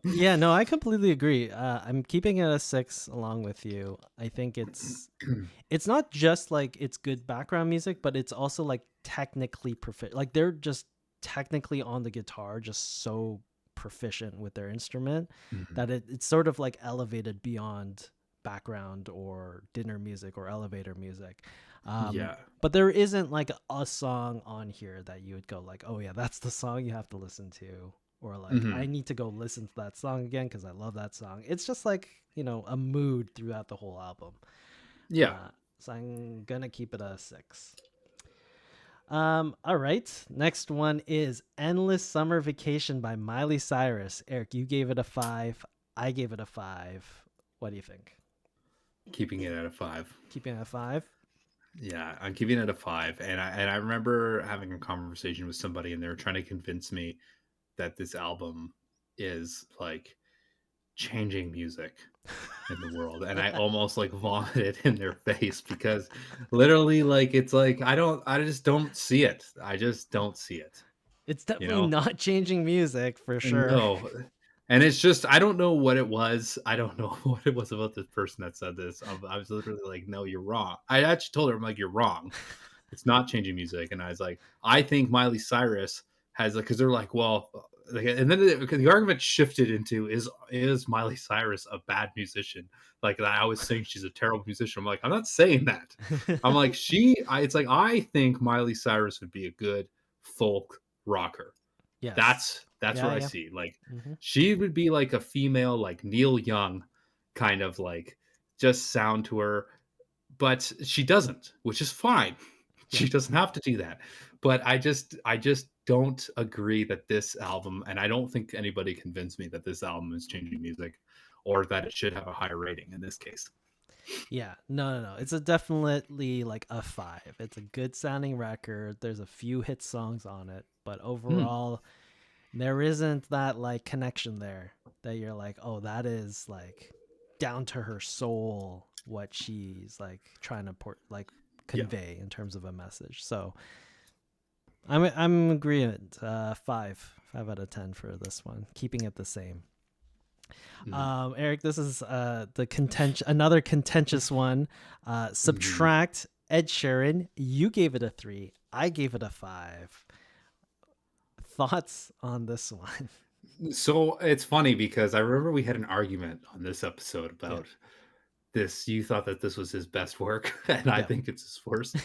Yeah, no, I completely agree. I'm keeping it a 6 along with you. I think it's not just like it's good background music, but it's also like technically proficient. Like they're just technically on the guitar, just so proficient with their instrument Mhm. that it's sort of like elevated beyond background or dinner music or elevator music. Yeah. But there isn't like a song on here that you would go like, oh yeah, that's the song you have to listen to, or like I Mhm. need to go listen to that song again because I love that song. It's just like a mood throughout the whole album. Yeah. So I'm gonna keep it a 6. All right. Next one is "Endless Summer Vacation" by Miley Cyrus. Eric, you gave it a 5. I gave it a 5. What do you think? Keeping it at a 5. Keeping it a 5? Yeah, I'm giving it a 5. And I remember having a conversation with somebody and they were trying to convince me that this album is like changing music in the world, and I almost like vomited in their face because literally like it's like I just don't see it. I just don't see it, It's you definitely know? not changing music for sure. No. And it's just I don't know what it was. I don't know what it was about this person that said this. I was literally like, "No, you're wrong." I actually told her, I'm like, "You're wrong. It's not changing music." And I was like, "I think Miley Cyrus has like," because they're like, "Well," like, and then the argument shifted into is Miley Cyrus a bad musician? Like I was saying she's a terrible musician. I'm like, I'm not saying that. I'm like it's like I think Miley Cyrus would be a good folk rocker. Yes. That's Yeah, what I yeah. see. Like Hmm. she would be like a female like Neil Young kind of like just sound to her, but she doesn't, which is fine. Yeah. She doesn't have to do that. But I just don't agree that this album, and I don't think anybody convinced me that this album is changing music or that it should have a higher rating in this case. Yeah. No, no, no. It's a definitely like a 5. It's a good sounding record. There's a few hit songs on it, but Hmm. overall there isn't that like connection there that you're like, "Oh, that is like down to her soul what she's like trying to like Yeah. convey in terms of a message." So, I'm agreeing. 5 out of 10 for this one, keeping it the same. Mm. Eric, this is another contentious one. Mhm. Subtract Ed Sheeran. You gave it a 3. I gave it a 5. Thoughts on this one? So it's funny because I remember we had an argument on this episode Yeah. about this. You thought that this was his best work, and I Yeah. think it's his worst.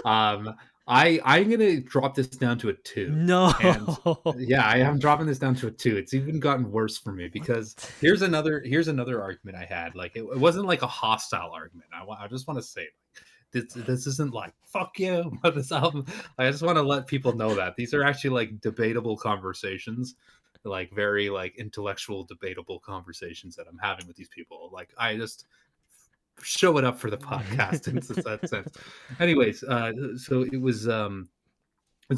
Um, I'm gonna drop this down to a 2, No. and yeah, I am dropping this down to a 2. It's even gotten worse for me What? because here's another argument I had. Like it wasn't like a hostile argument. I just want to say this isn't like fuck you, but this album. I just want to let people know that these are actually like debatable conversations, like very like intellectual debatable conversations that I'm having with these people. Like I just show it up for the podcast in that sense. Anyways, so it was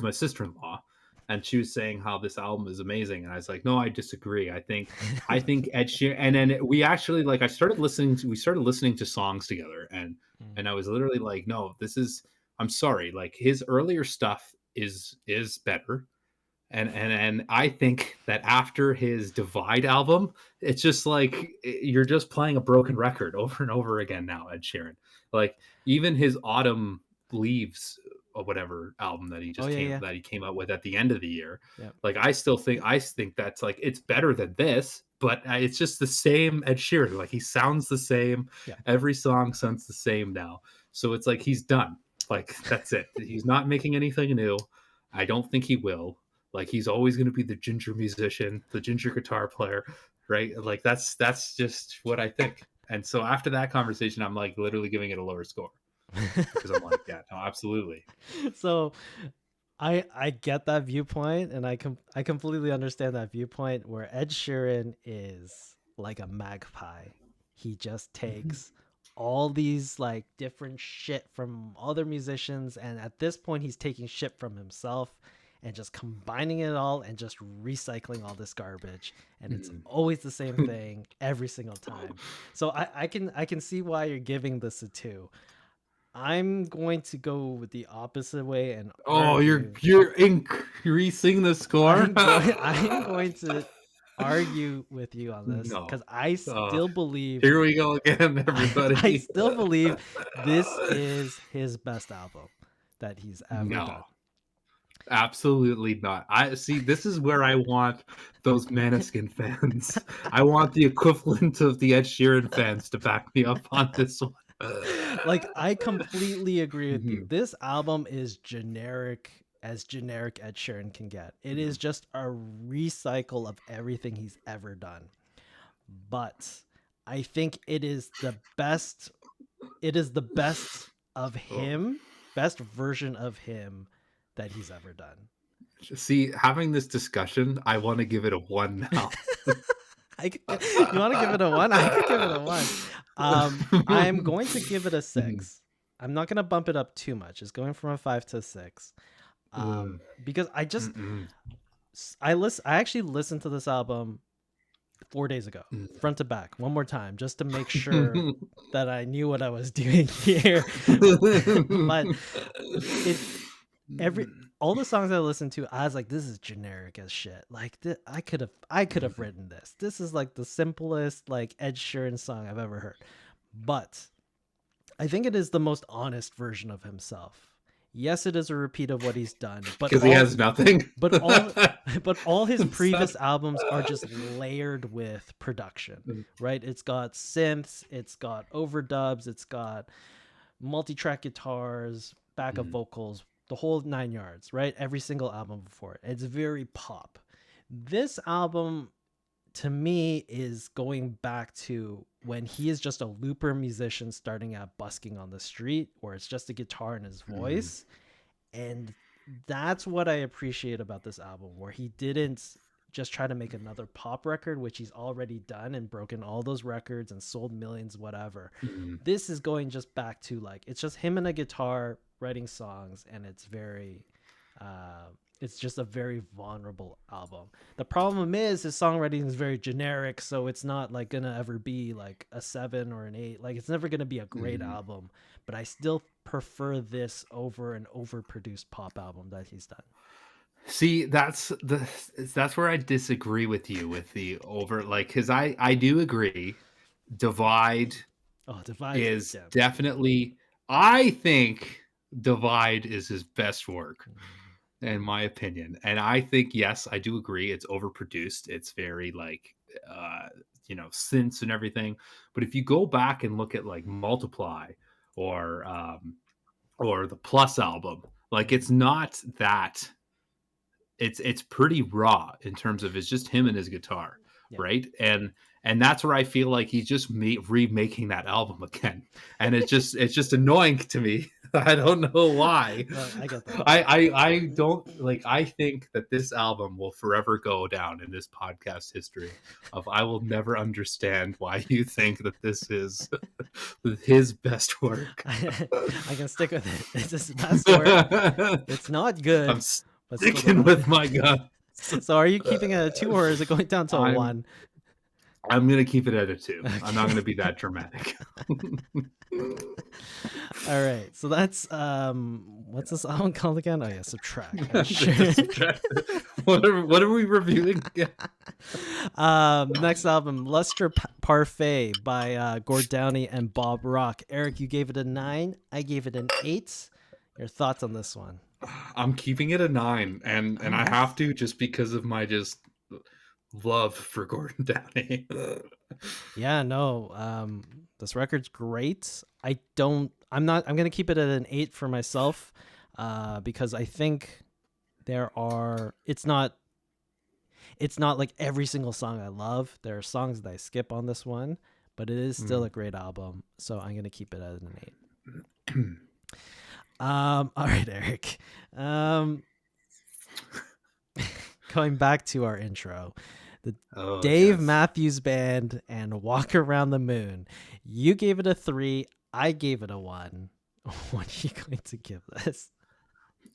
my sister-in-law, and she was saying how this album is amazing, and I was like, no, I disagree. I think Ed Sheeran, and then we actually like we started listening to songs together, and I was literally like, no, this is, I'm sorry, like his earlier stuff is better, and I think that after his Divide album, it's just like you're just playing a broken record over and over again now, Ed Sheeran. Like even his Autumn Leaves or whatever album that Oh yeah, yeah, he came out with at the end of the year. yeah, Like I think that's like it's better than this, but it's just the same Ed Sheeran. Like he sounds the same. yeah. Every song sounds the same now. So it's like he's done. Like that's it. He's not making anything new. I don't think he will. Like he's always going to be the ginger musician, the ginger guitar player, right? Like that's just what I think. And so after that conversation, I'm like literally giving it a lower score because I'm like, yeah, no, absolutely. So I get that viewpoint, and I completely understand that viewpoint where Ed Sheeran is like a magpie. He just Mhm. takes all these like different shit from other musicians, and at this point he's taking shit from himself and just combining it all and just recycling all this garbage, and it's Mhm. always the same thing every single time. So I can see why you're giving this a 2. I'm going to go with the opposite way and Oh, argue. you're increasing the score? I'm going to argue with you on this No. because I Oh, still believe here we go again, I everybody. still believe this is his best album that he's ever No. done. Absolutely not. I see. This is where I want those Maneskin fans. I want the equivalent of the Ed Sheeran fans to back me up on this one. Like I completely agree with you. Mhm, This album is generic as generic Ed Sheeran can get. It is mhm, just a recycle of everything he's ever done. But I think it is the best of oh. him, best version of him that he's ever done. See, having this discussion, I want to give it a one now. You want to give it a 1? I could give it a 1. I'm going to give it a Mhm, 6. I'm not going to bump it up too much. It's going from a 5 to a 6. mm, Because mm-mm, I actually listened to this album 4 days ago, front to back, one more time, just to make sure mm. that I knew what I was doing here. But it every all the songs I listened to, I was like, this is generic as shit. Like I could have written this. This is like the simplest like Ed Sheeran song I've ever heard. But I think it is the most honest version of himself. Yes, it is a repeat of what he's done, Because he has nothing. but all but all his So- previous albums are just layered with production, right? It's got synths, it's got overdubs, it's got multi-track guitars, backup Mhm, vocals, the whole 9 yards, right? Every single album before it. It's very pop. This album to me is going back to when he is just a looper musician starting out busking on the street, where it's just a guitar and his mhm, voice. And that's what I appreciate about this album, where he didn't just try to make another pop record, which he's already done and broken all those records and sold millions, whatever. mhm, This is going just back to like, it's just him and a guitar writing songs, and it's just a very vulnerable album. The problem is his songwriting is very generic, so it's not like gonna ever be like a 7 or an 8. Like it's never gonna be a great mhm. album, but I still prefer this over an overproduced pop album that he's done. See, that's where I disagree with you with the over like because I do agree. Divide Oh, Device, is yeah. definitely I think Divide is his best work Mm, in my opinion. And I think yes, I do agree it's overproduced. It's very like uh synths and everything. But if you go back and look at like Multiply or or the Plus album, like mm, it's not that it's pretty raw in terms of it's just him and his guitar, yeah. right? and that's where I feel like he's just remaking that album again, and it's just annoying to me. I don't know why. I get that. I don't like. I think that this album will forever go down in this podcast history. Of I will never understand why you think that this is his best work. I can stick with it. It's his best work. It's not good, I'm but still the sticking best. with my gun. So are you keeping it at a 2 or is it going down to a 1? I'm gonna keep it at a 2. Okay. I'm not gonna be that dramatic. All right, so that's what's this album called again? Oh yeah, Subtract. Sure. What are we reviewing again? Next album, Luster Parfait by Gord Downey and Bob Rock. Eric, you gave it a 9. I gave it an 8. Your thoughts on this one? I'm keeping it a 9, and I have to just because of my just love for Gordon Downey. Yeah, no. This record's great. I'm gonna keep it at an 8 for myself, because I think it's not like every single song I love. There are songs that I skip on this one, but it is still a great album. So I'm gonna keep it at an 8. All right, Eric. Going back to our intro, the Dave Matthews Band and Walk Around the Moon. You gave it a 3. I gave it a 1. What are you going to give this?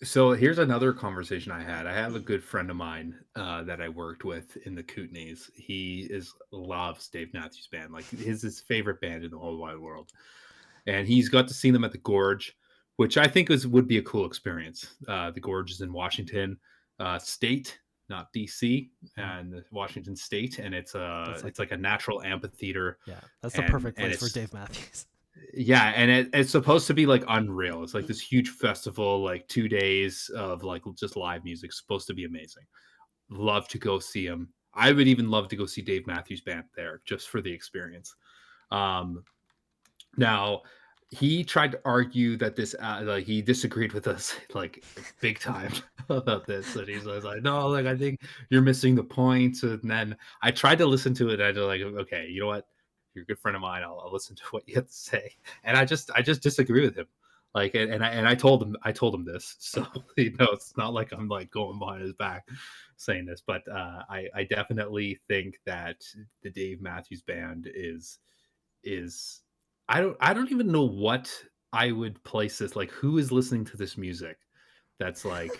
So here's another conversation I had. I have a good friend of mine that I worked with in the Kootenays. He loves Dave Matthews Band. Like his favorite band in the whole wide world. And he's got to see them at the Gorge, which I think would be a cool experience. The Gorge is in Washington State, not DC, and Washington State, and it's like a natural amphitheater. Yeah, that's the perfect place for Dave Matthews. Yeah, and it's supposed to be like unreal. It's like this huge festival, like 2 days of like just live music. It's supposed to be amazing. Love to go see him. I would even love to go see Dave Matthews Band there just for the experience. Now, he tried to argue that this, like, he disagreed with us like big time about this. And he's like, "No, like, I think you're missing the point." And then I tried to listen to it. And I was like, "Okay, you know what? You're a good friend of mine. I'll listen to what you have to say." And I just disagree with him. Like, and I told him this. So it's not like I'm like going behind his back saying this, but I definitely think that the Dave Matthews Band is I don't even know what I would place this. Like, who is listening to this music? That's like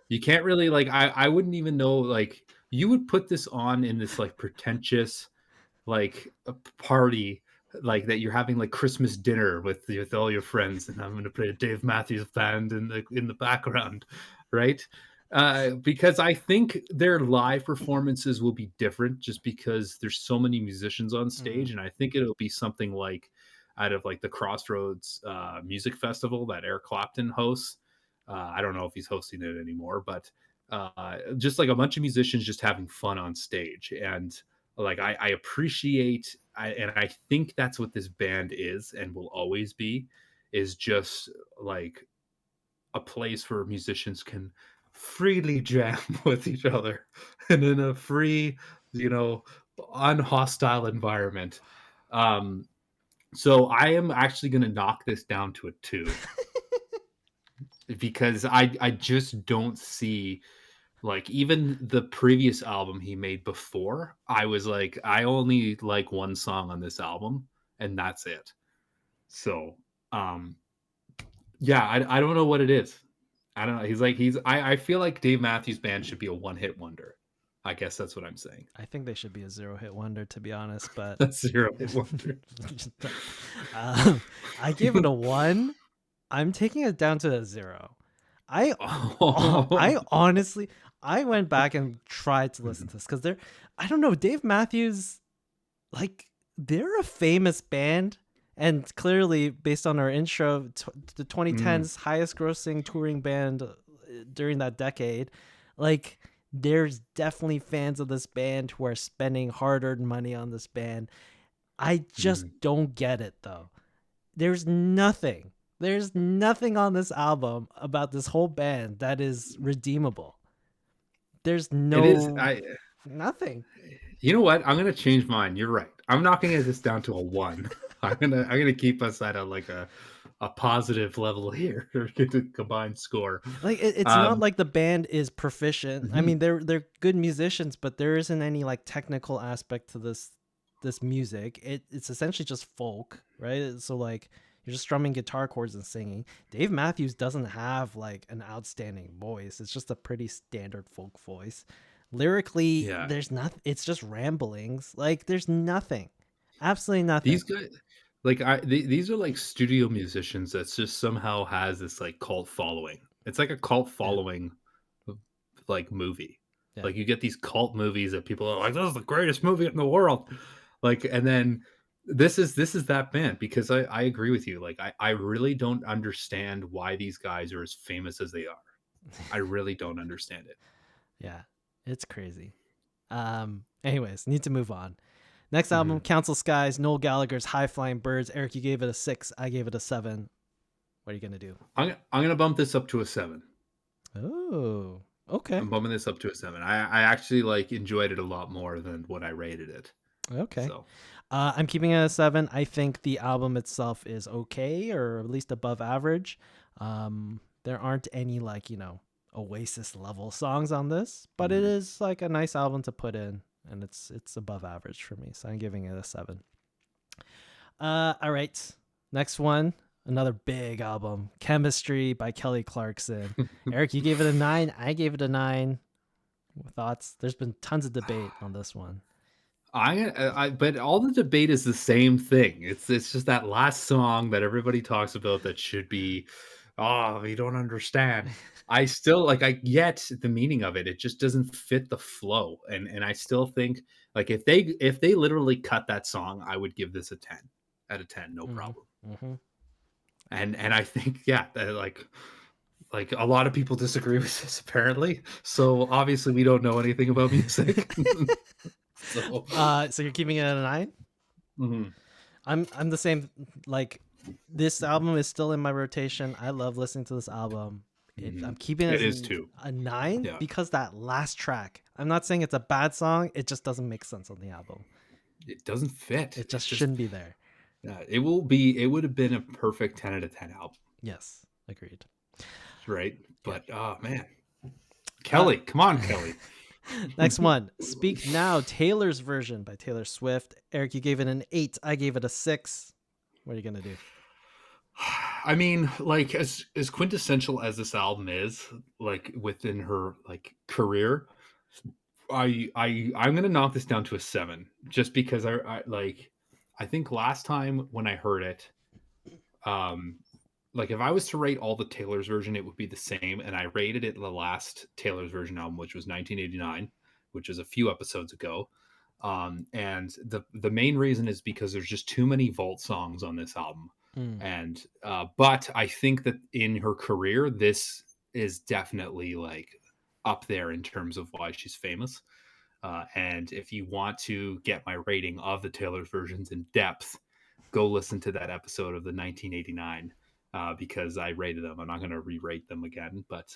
you can't really like I wouldn't even know, like you would put this on in this like pretentious like a party like that you're having like Christmas dinner with all your friends, and I'm going to play a Dave Matthews Band in the background, right? Because I think their live performances will be different just because there's so many musicians on stage, and I think it'll be something like out of like the Crossroads music festival that Eric Clapton hosts. I don't know if he's hosting it anymore, but just like a bunch of musicians just having fun on stage. And like I appreciate and I think that's what this band is and will always be, is just like a place where musicians can freely jam with each other and in a free, unhostile environment. So I am actually going to knock this down to a 2 because I just don't see, like, even the previous album he made before, I was like, I only like one song on this album and that's it. So, yeah, I don't know what it is. I don't know. I feel like Dave Matthews Band should be a one-hit wonder. I guess that's what I'm saying. I think they should be a 0-hit wonder, to be honest, but That's 0-hit wonder. I gave it a 1. I'm taking it down to a 0. I honestly, I went back and tried to listen to this because I don't know, Dave Matthews, like, they're a famous band, and clearly based on our intro, the 2010s highest grossing touring band during that decade, like, there's definitely fans of this band who are spending hard-earned money on this band. I just don't get it, though. There's nothing on this album about this whole band that is redeemable. There's nothing. You know what? I'm going to change mine. You're right. I'm knocking this down to a 1. I'm gonna keep us at a positive level here. Get a combined score. Like it's not Um, like the band is proficient. I mhm. mean, they're good musicians, but there isn't any like technical aspect to this music. It's essentially just folk, right? So like you're just strumming guitar chords and singing. Dave Matthews doesn't have like an outstanding voice. It's just a pretty standard folk voice. Lyrically, Yeah, there's nothing. It's just ramblings. Like there's nothing. Absolutely nothing. these guys, like these are like studio musicians that just somehow has this like cult following. It's like a cult Yeah. following, like movie. Yeah. Like you get these cult movies that people are like, "This is the greatest movie in the world," like, and then this is that band because I agree with you. Like I really don't understand why these guys are as famous as they are. I really don't understand it. Yeah. It's crazy. Anyways, need to move on. Next album, Mhm. Council Skies, Noel Gallagher's High Flying Birds. Eric, you gave it a 6. I gave it a 7. What are you gonna do? I'm gonna bump this up to a 7. Oh, okay. I'm bumping this up to a 7. I actually like enjoyed it a lot more than what I rated it. Okay. So I'm keeping it a 7. I think the album itself is okay, or at least above average. There aren't any like, Oasis level songs on this, but it mhm. is like a nice album to put in, and it's above average for me. So I'm giving it a 7. All right. Next one, another big album, Chemistry by Kelly Clarkson. Eric, you gave it a 9. I gave it a 9. Thoughts? There's been tons of debate on this one. But all the debate is the same thing. It's just that last song that everybody talks about that should be, oh, you don't understand. I still like I get the meaning of it. It just doesn't fit the flow. And I still think like if they literally cut that song, I would give this a 10 out of 10, no Mm-hmm. problem. Mm-hmm. And I think, yeah, that, like a lot of people disagree with this apparently. So obviously we don't know anything about music. So So you're keeping it at a 9? mhm, I'm the same. Like, this album is still in my rotation. I love listening to this album. I'm mhm. keeping it It as is too. a 9 Yeah. because that last track. I'm not saying it's a bad song. It just doesn't make sense on the album. It doesn't fit. It It just just shouldn't be there. it would have been a perfect 10 out of 10 album, Yes, agreed. right? Yeah. But oh man, Uh, Kelly, come on, Kelly. Next one, Speak Now, Taylor's version by Taylor Swift. Eric, you gave it an 8. I gave it a 6. What are you gonna do? I mean, like as quintessential as this album is, like within her like career, I'm gonna knock this down to a 7 just because I like I think last time when I heard it, um like if I was to rate all the Taylor's version, it would be the same. And I rated it the last Taylor's version album, which was 1989, which is a few episodes ago. And the main reason is because there's just too many vault songs on this album. Mm, And but I think that in her career, this is definitely like up there in terms of why she's famous. And if you want to get my rating of the Taylor's versions in depth, go listen to that episode of the 1989 because I rated them. I'm not going to re-rate them again, but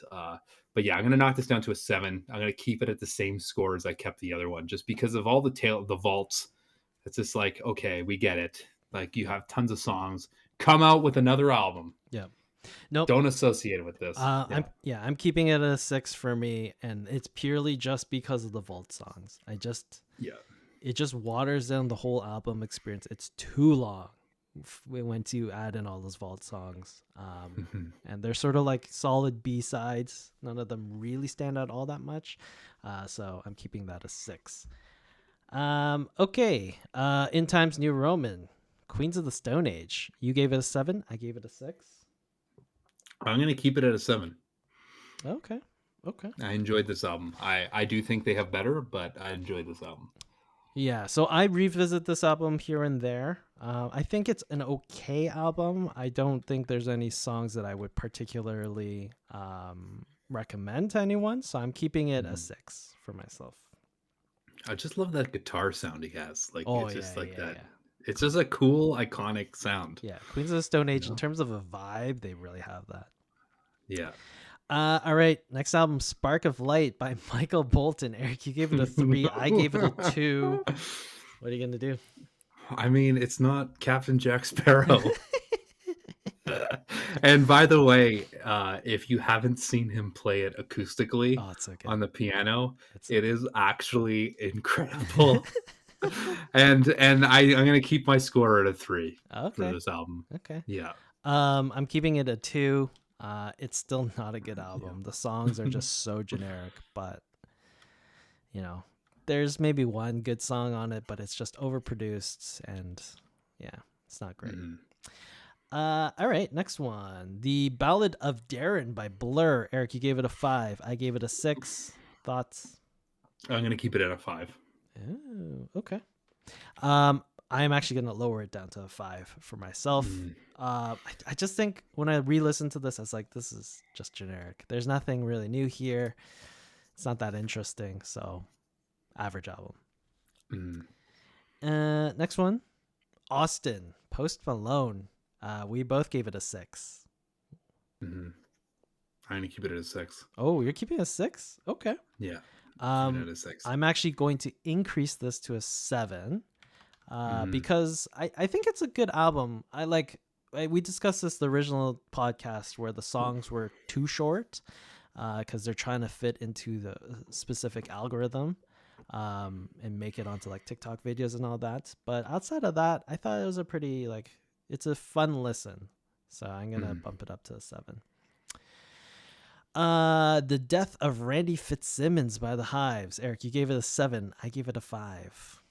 yeah, I'm going to knock this down to a 7. I'm going to keep it at the same score as I kept the other one, just because of all the vaults. It's just like, okay, we get it. Like you yeah. have tons of songs. Come out with another album. Yeah. Nope. Don't associate it with this. I'm Yeah, I'm keeping it at a 6 for me, and it's purely just because of the vault songs. yeah. It just waters down the whole album experience. It's too long once you add in all those vault songs, and they're sort of like solid B-sides. None of them really stand out all that much, so I'm keeping that a 6. Okay. In Times New Roman, Queens of the Stone Age. You gave it a 7. I gave it a 6. I'm going to keep it at a 7. Okay. Okay. I enjoyed this album. I do think they have better, but I enjoyed this album. Yeah, so I revisit this album here and there. I think it's an okay album. I don't think there's any songs that I would particularly recommend to anyone, so I'm keeping it a Mhm. 6 for myself. I just love that guitar sound he has. Like Oh it's yeah, just like yeah, that. yeah, It's just a cool, iconic sound. yeah. Queens of the Stone You Age, in know? terms of a vibe, they really have that. Yeah. All right, next album, Spark of Light by Michael Bolton. Eric, you gave it a 3. I gave it a 2. What are you gonna do? I mean, it's not Captain Jack Sparrow. And by the way, if you haven't seen him play it acoustically Oh, it's so good. on the piano, It's so it is actually incredible. And I'm gonna keep my score at a 3 good. for Okay. this album. Okay. Yeah. I'm keeping it a 2. It's still not a good Yeah. album. The songs are just so generic, but you know, there's maybe one good song on it, but it's just overproduced and yeah, it's not great. Mhm. All right, next one. The Ballad of Darren by Blur. Eric, you gave it a 5. I gave it a 6. Thoughts? I'm gonna keep it at a 5. Oh, okay. I'm actually gonna lower it down to a 5 for myself. Mm, I just think when I re-listen to this, I was like, this is just generic. There's nothing really new here. It's not that interesting. So, average album. mm, Next one, Austin, Post Malone. We both gave it a 6. mhm. I'm gonna keep it at a 6. Oh, you're keeping a 6? Okay. Yeah, keep it Um, at a 6. I'm actually going to increase this to a 7 Mhm, because I think it's a good album. We discussed this the original podcast where the songs were too short because they're trying to fit into the specific algorithm and make it onto like TikTok videos and all that. But outside of that, I thought it was a pretty like it's a fun listen. So I'm gonna mhm. bump it up to a 7. The Death of Randy Fitzsimmons by the Hives. Eric, you gave it a 7. I gave it a 5.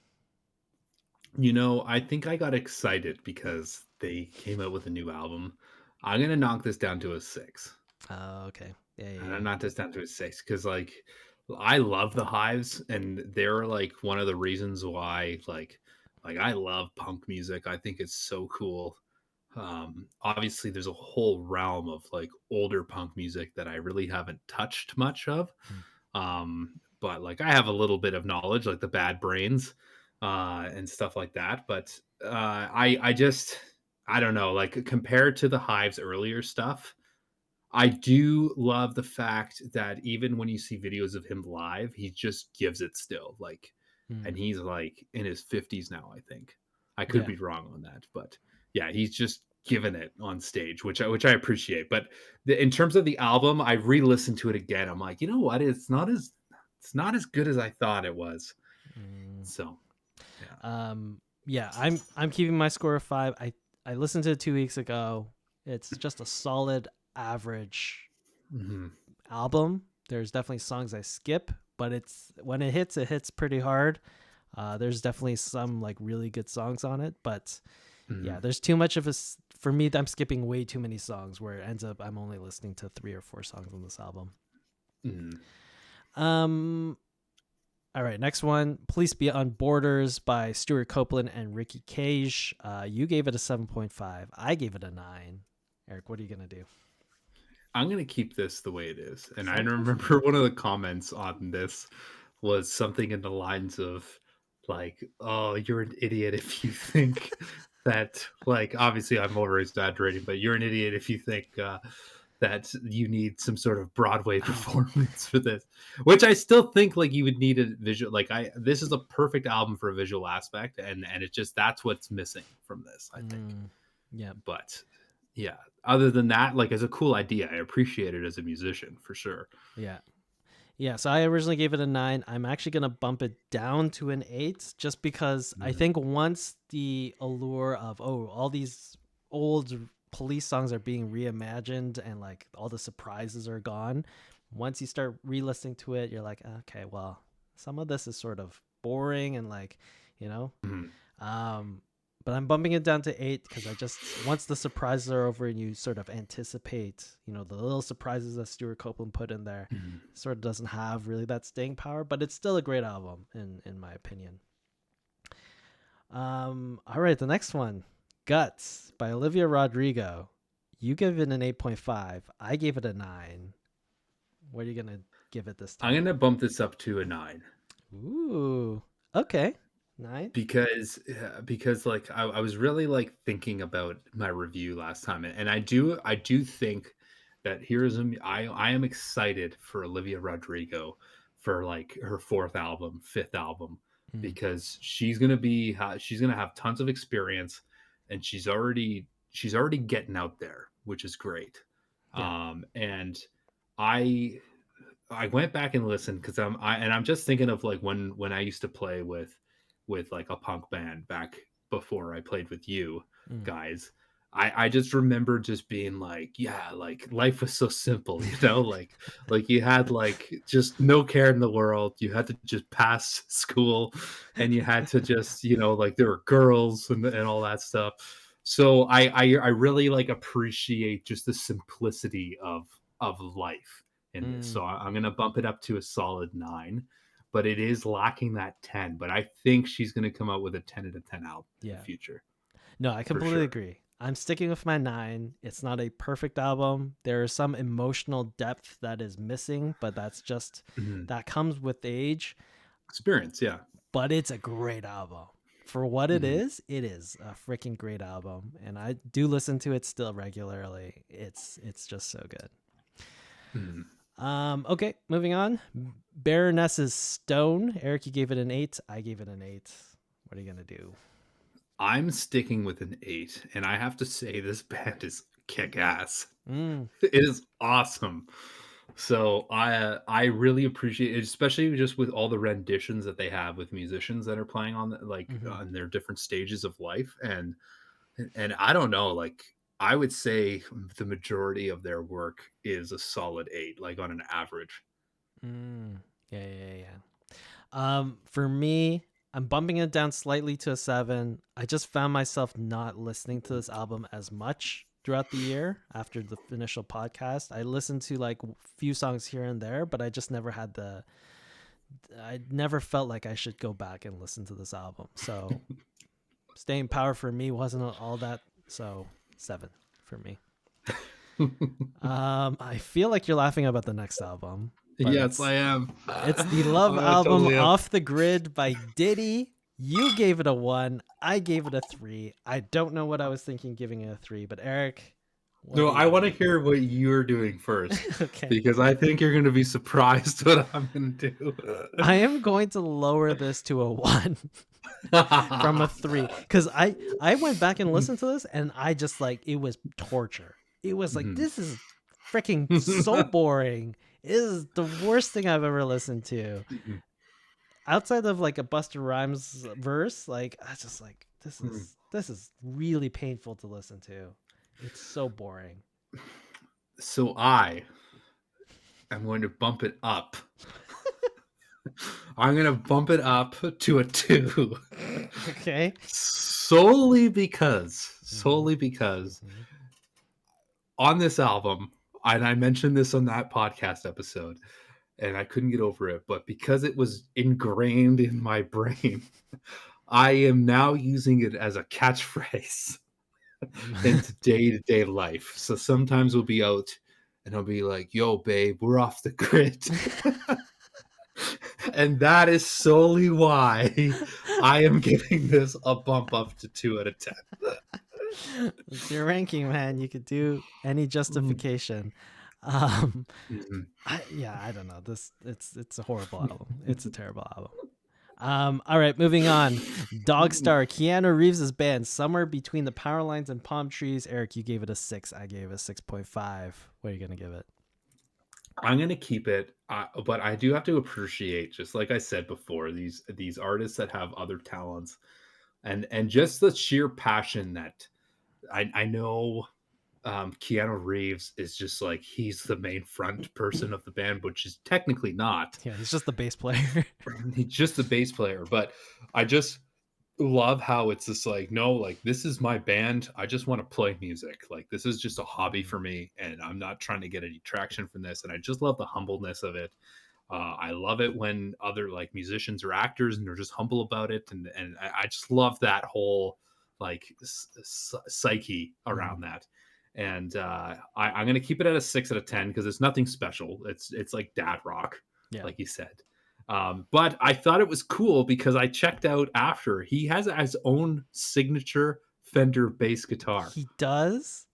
I think I got excited because they came out with a new album. I'm gonna knock this down to a 6. Okay. Yeah, yeah, I'm gonna yeah. knock this down to a 6 because, like, I love the Hives, and they're like one of the reasons why, like I love punk music. I think it's so cool. Obviously, there's a whole realm of like older punk music that I really haven't touched much of. Mm, But like I have a little bit of knowledge, like the Bad Brains, and stuff like that. But I don't know, like compared to the Hive's earlier stuff, I do love the fact that even when you see videos of him live, he just gives it still. Like, and mm. he's like in his 50s now, I think. I could Yeah. be wrong on that, but yeah, he's just given it on stage, which I appreciate. But in terms of the album, I re-listened to it again. I'm like, you know what? It's not as good as I thought it was. Mm. So, yeah. Yeah, I'm keeping my score of 5. I listened to it 2 weeks ago. It's just a solid average Mhm. album. There's definitely songs I skip, but it's when it hits pretty hard. There's definitely some like really good songs on it, but yeah, Mhm. there's too much of for me. I'm skipping way too many songs where it ends up I'm only listening to 3 or 4 songs on this album. Mhm. Um, all right, next one, Police Beyond Borders by Stuart Copeland and Ricky Cage. You gave it a 7.5. I gave it a 9. Eric, what are you gonna do? I'm gonna keep this the way it is. And I remember 7.5. one of the comments on this was something in the lines of like, "Oh, you're an idiot if you think that." Like, obviously, I'm over exaggerating, but you're an idiot if you think that you need some sort of Broadway Oh, performance for this. Which I still think like you would need a visual. Like, this is a perfect album for a visual aspect, and it just that's what's missing from this, I think. yeah, But yeah, other than that, like, as a cool idea, I appreciate it as a musician for sure. yeah. Yeah, so I originally gave it a 9. I'm actually going to bump it down to an 8 just because I Mhm, think once the allure of, oh, all these old police songs are being reimagined and like all the surprises are gone, once you start re listening to it, you're like, okay, well, some of this is sort of boring and like, you know, mhm, um, but I'm bumping it down to 8 because I just once the surprises are over and you sort of anticipate, the little surprises that Stuart Copeland put in there, mhm. sort of doesn't have really that staying power, but it's still a great album in my opinion. All right, the next one, Guts by Olivia Rodrigo. You give it an 8.5. I gave it a 9. What are you gonna give it this I'm time? gonna bump this up to a 9 Ooh, okay, 9. because like I was really like thinking about my review last time, and I do think that I am excited for Olivia Rodrigo for like her fourth album, fifth album. Mm. because she's gonna have tons of experience, and she's already getting out there, which is great. Yeah. And I I went back and listened because I'm just thinking of like when I used to play with like a punk band back before I played with you Mm. guys. I just remember just being like, yeah, like life was so simple, like you had like just no care in the world. You had to just pass school, and you had to just, like there were girls and all that stuff. So I really like appreciate just the simplicity of life in this. Mm. So I'm going to bump it up to a solid 9, but it is lacking that 10. But I think she's going to come out with a 10 out of 10 album in the Yeah. future No, I for completely sure. agree. I'm sticking with my 9. It's not a perfect album. There is some emotional depth that is missing, but Mhm. that comes with age. Experience, yeah. But it's a great album. For what Mhm. it is a freaking great album, and I do listen to it still regularly. It's just so good. Mhm. Okay, moving on. Baroness's Stone. Eric, you gave it an 8. I gave it an 8. What are you gonna do? I'm sticking with an 8, and I have to say this band is kick ass. Mm, It is awesome. So I really appreciate it, especially just with all the renditions that they have with musicians that are playing mm-hmm. on their different stages of life. And I don't know, like I would say the majority of their work is a solid 8, like on an average. Yeah, yeah, yeah. For me, I'm bumping it down slightly to a 7. I just found myself not listening to this album as much throughout the year after the initial podcast. I listened to like a few songs here and there, but I just never had I never felt like I should go back and listen to this album. So staying power for me wasn't all that. So 7 for me. I feel like you're laughing about the next album, but Yes, I am. it's the Love I album totally am. Off the Grid by Diddy. You gave it a 1. I gave it a 3. I don't know what I was thinking giving it a 3, but Eric, what No, do you I want to got? hear what you're doing first, Okay. because I think you're going to be surprised what I'm going to do. I am going to lower this to a 1 from a 3 cuz I went back and listened to this and I just like it was torture. It was like Mhm. this is freaking so boring. It is the worst thing I've ever listened to. Mhm. Outside of like a Buster Rhymes verse, like I just like Mhm. this is really painful to listen to. It's so boring. So I am going to bump it up. I'm going to bump it up to a 2. Okay. Solely because Mm-hmm. on this album, and I mentioned this on that podcast episode, and I couldn't get over it, but because it was ingrained in my brain, I am now using it as a catchphrase into day-to-day life. So sometimes we'll be out and I'll be like, "Yo, babe, we're off the grid." And that is solely why I am giving this a bump up to 2 out of 10. It's your ranking, man. You could do any Mm, justification. Um, mhm. yeah, I don't know. It's a horrible album. It's a terrible album. All right, moving on. Dogstar, Keanu Reeves' band, somewhere between the power lines and palm trees. Eric, you gave it a 6. I gave it a 6.5. What are you gonna give it? I'm gonna keep it, but I do have to appreciate, just like I said before, these artists that have other talents, and just the sheer passion that I know. Keanu Reeves is just like he's the main front person of the band, which is technically not. Yeah, he's just the bass player. He's just the bass player, but I just love how it's just like, no, like this is my band. I just want to play music. Like this is just a hobby Mhm. for me, and I'm not trying to get any traction from this. And I just love the humbleness of it. I love it when other like musicians or actors and they're just humble about it, and I just love that whole like psyche around Mhm. that. And I'm gonna keep it at a 6 out of 10 because it's nothing special. It's like dad rock, Yeah, like you said. But I thought it was cool because I checked out after. He has his own signature Fender bass guitar. he does.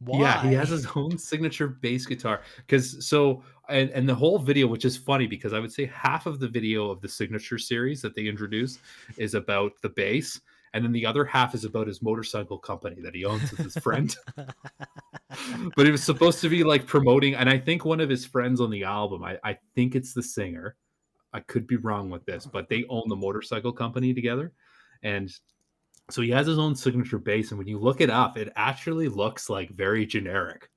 Yeah, he has Why? his own signature bass guitar. Because so and the whole video, which is funny because I would say half of the video of the signature series that they introduce is about the bass, and then the other half is about his motorcycle company that he owns with his friend. But it was supposed to be like promoting, and I think one of his friends on the album, I think it's the singer. I could be wrong with this, but they own the motorcycle company together. And so he has his own signature bass, and when you look it up, it actually looks like very generic,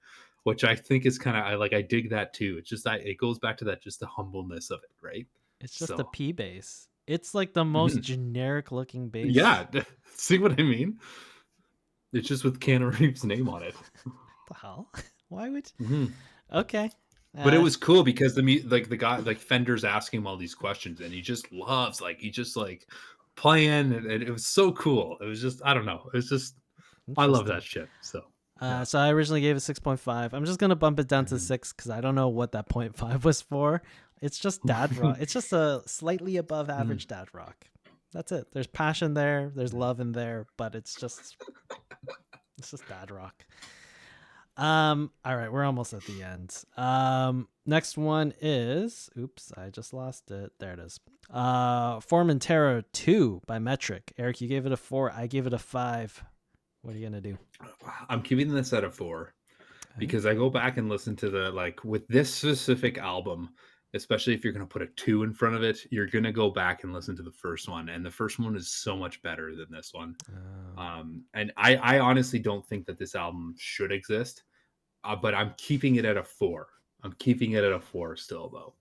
which I think is kind of I dig that too. It's just that it goes back to that just the humbleness of it, right? It's just a So P bass. It's like the most mhm. generic looking bass. Yeah, see what I mean? It's just with Keanu Reeves' name on it. The hell? Why would? Mhm. Okay. But it Uh, was cool because the guy like Fender's asking him all these questions, and he just like playing, and it was so cool. It was just I don't know. It was just I love that Interesting. shit. So yeah. So I originally gave it 6.5. I'm just gonna bump it down to Mhm. 6 because I don't know what that point 5 was for. It's just dad rock. It's just a slightly above Mhm. average dad rock. That's it. There's passion there. There's love in there, but it's just dad rock. All right, we're almost at the end. Next one is oops, I just lost it. There it is. Formentera 2 by Metric. Eric, you gave it a 4. I gave it a 5. What are you gonna do? I'm keeping this at a 4 Okay. because I go back and listen to the like with this specific album, especially if you're going to put a 2 in front of it, you're going to go back and listen to the first one, and the first one is so much better than this one. Oh. And I honestly don't think that this album should exist, but I'm keeping it at a 4. I'm keeping it at a 4 still though.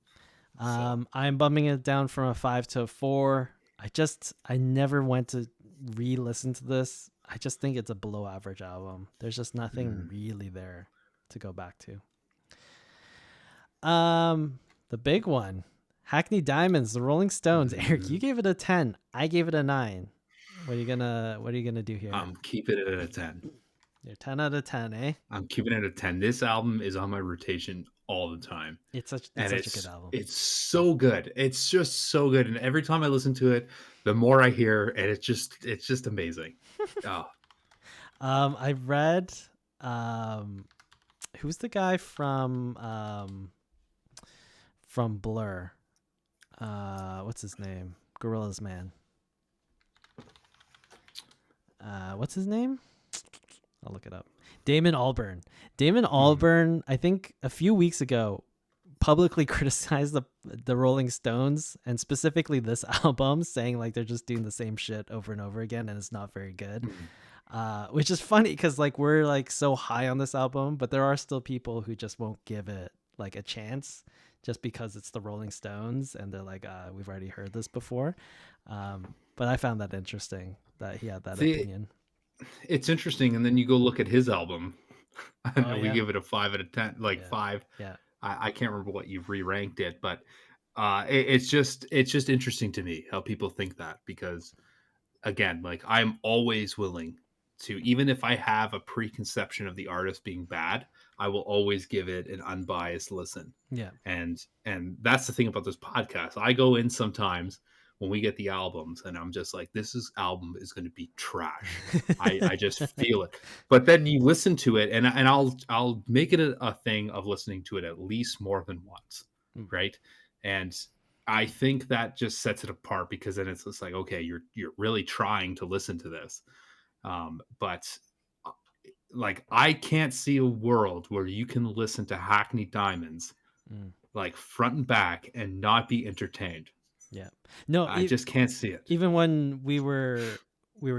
So I'm bumping it down from a 5 to a 4. I never went to re-listen to this. I just think it's a below average album. There's just nothing mm, really there to go back to. The big one, Hackney Diamonds, the Rolling Stones. Eric, you mm, gave it a 10. I gave it a 9. What are you gonna do here? I'm keeping it at a 10. You're 10 out of 10, eh? I'm keeping it at 10. This album is on my rotation all the time. It's And such a good album. it's so good. It's just so good. And every time I listen to it, the more I hear, and it's just amazing. Oh, I read who's the guy from Blur? What's his name? Gorilla's Man. What's his name? I'll look it up. Damon Albarn. Damon mhm, Albarn, I think a few weeks ago, publicly criticized the Rolling Stones and specifically this album, saying like they're just doing the same shit over and over again and it's not very good. mhm. Which is funny because like we're like so high on this album, but there are still people who just won't give it like a chance just because it's the Rolling Stones and they're like, we've already heard this before. But I found that interesting that he had that See, opinion. it's interesting. And then you go look at his album, Oh and we yeah, give it a 5 out of 10, like yeah, 5. yeah. I can't remember what you've re-ranked it, but it's just interesting to me how people think that because again, like I'm always willing to, even if I have a preconception of the artist being bad, I will always give it an unbiased listen. Yeah. And that's the thing about this podcast. I go in sometimes when we get the albums and I'm just like, album is going to be trash. I just feel it. But then you listen to it and I'll make it a thing of listening to it at least more than once. Mm, Right. And I think that just sets it apart because then it's just like, okay, you're really trying to listen to this. But uh, like I can't see a world where you can listen to Hackney Diamonds mm, like front and back and not be entertained. yeah. No, I just can't see it. even when we were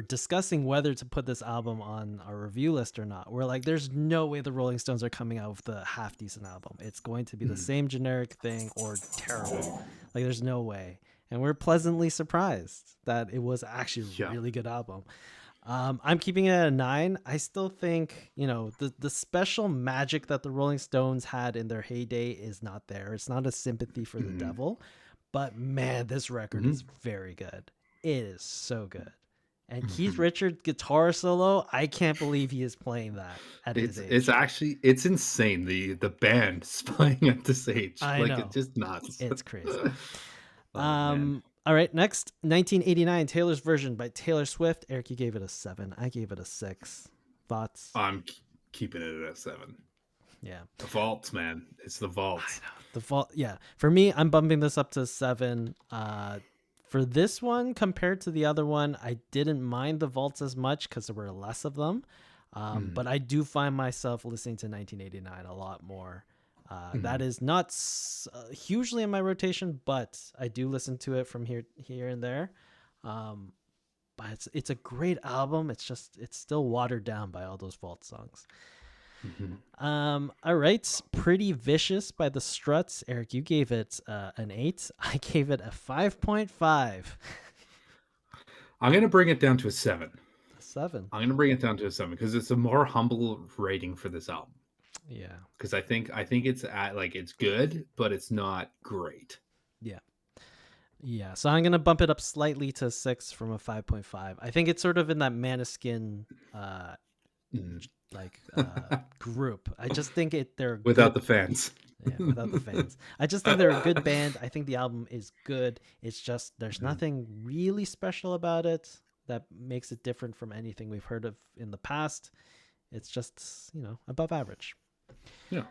discussing whether to put this album on our review list or not, we're like, there's no way the Rolling Stones are coming out with a half decent album. It's going to be the Mm. same generic thing or terrible. Like there's no way. And we're pleasantly surprised that it was actually a Yeah. really good album. I'm keeping it at a 9. I still think, the special magic that the Rolling Stones had in their heyday is not there. It's not a sympathy for the Mhm. devil, but man, this record is Mhm. very good. It is so good. And Keith Mhm. Richards guitar solo, I can't believe he is playing that at his It's age. actually it's insane the band is playing at this age. I Like it's know. just nuts. It's crazy. Oh man. All right, next 1989 Taylor's version by Taylor Swift. Eric, you gave it a 7. I gave it a 6. Thoughts? I'm keeping it at a 7. Yeah. The vaults, man. It's the I vaults. know. The vault, yeah. For me, I'm bumping this up to 7. For this one, compared to the other one, I didn't mind the vaults as much because there were less of them. Mm, But I do find myself listening to 1989 a lot more. That mm. is not hugely in my rotation, but I do listen to it from here and there. Um, but it's a great album. It's still watered down by all those vault songs. Mhm. All right. Pretty Vicious by the Struts. Eric, you gave it an 8. I gave it a 5.5. I'm gonna bring it down to a 7. A 7. I'm gonna bring it down to a 7 because it's a more humble rating for this album. Yeah. Because I think it's at like it's good, but it's not great. Yeah. Yeah. So I'm going to bump it up slightly to 6 from a 5.5. I think it's sort of in that Maniskin uh Mm. group. I just think they're Without good. the fans. Yeah, without the fans. I just think they're a good band. I think the album is good. It's just there's Mhm. nothing really special about it that makes it different from anything we've heard of in the past. It's just, above average. Yeah.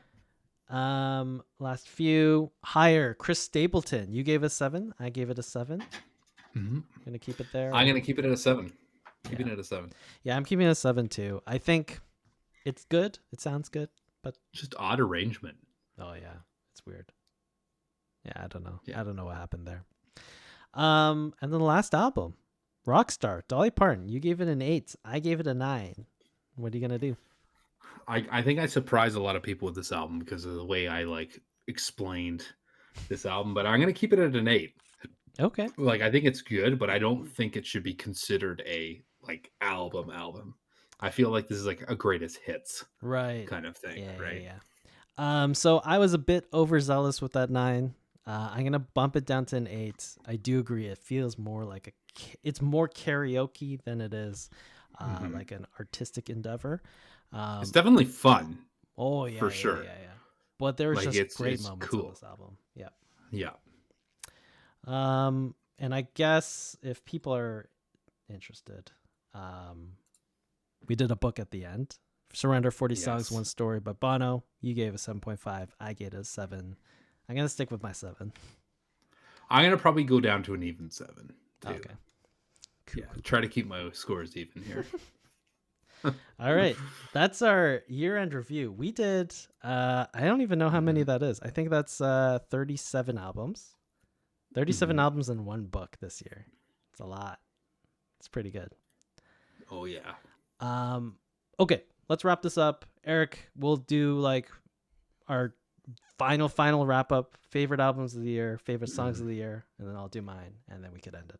Last few higher. Chris Stapleton. You gave a 7. I gave it a 7. Mhm. Gonna keep it there. I'm gonna keep it at a 7. Keeping Yeah. it at a 7. Yeah, I'm keeping it a 7 too. I think it's good. It sounds good, but Just odd arrangement. oh yeah, it's weird. Yeah, I don't know. Yeah. I don't know what happened there. And then the last album, Rockstar, Dolly Parton. You gave it an 8. I gave it a 9. What are you gonna do? I think I surprised a lot of people with this album because of the way I like explained this album, but I'm gonna keep it at an 8. Okay. Like I think it's good, but I don't think it should be considered a like album. I feel like this is like a greatest hits Right. kind of thing, Yeah, yeah, right? yeah. So I was a bit overzealous with that 9. I'm gonna bump it down to an 8. I do agree. It feels more like it's more karaoke than it is Hmm. like an artistic endeavor. It's Um, definitely fun oh for yeah, yeah, sure. yeah, yeah. But there's Like just great it's moments on cool. this album. Yeah. Yeah. And I guess if people are interested, um, we did a book at the end. Surrender 40 Songs, Yes. One Story by Bono. You gave a 7.5. I gave it a 7. I'm going to stick with my 7. I'm gonna probably go down to an even 7 too. Okay. Cool, Yeah. cool, Try cool. to keep my scores even here. All right. That's our year-end review. We did I don't even know how many Mhm. that is. I think that's 37 albums. 37 Mhm. albums in one book this year. It's a lot. It's pretty good. Oh yeah. Um, okay, let's wrap this up. Eric, we'll do like our final wrap up, favorite albums of the year, favorite songs of Mhm. the year, and then I'll do mine, and then we could end it.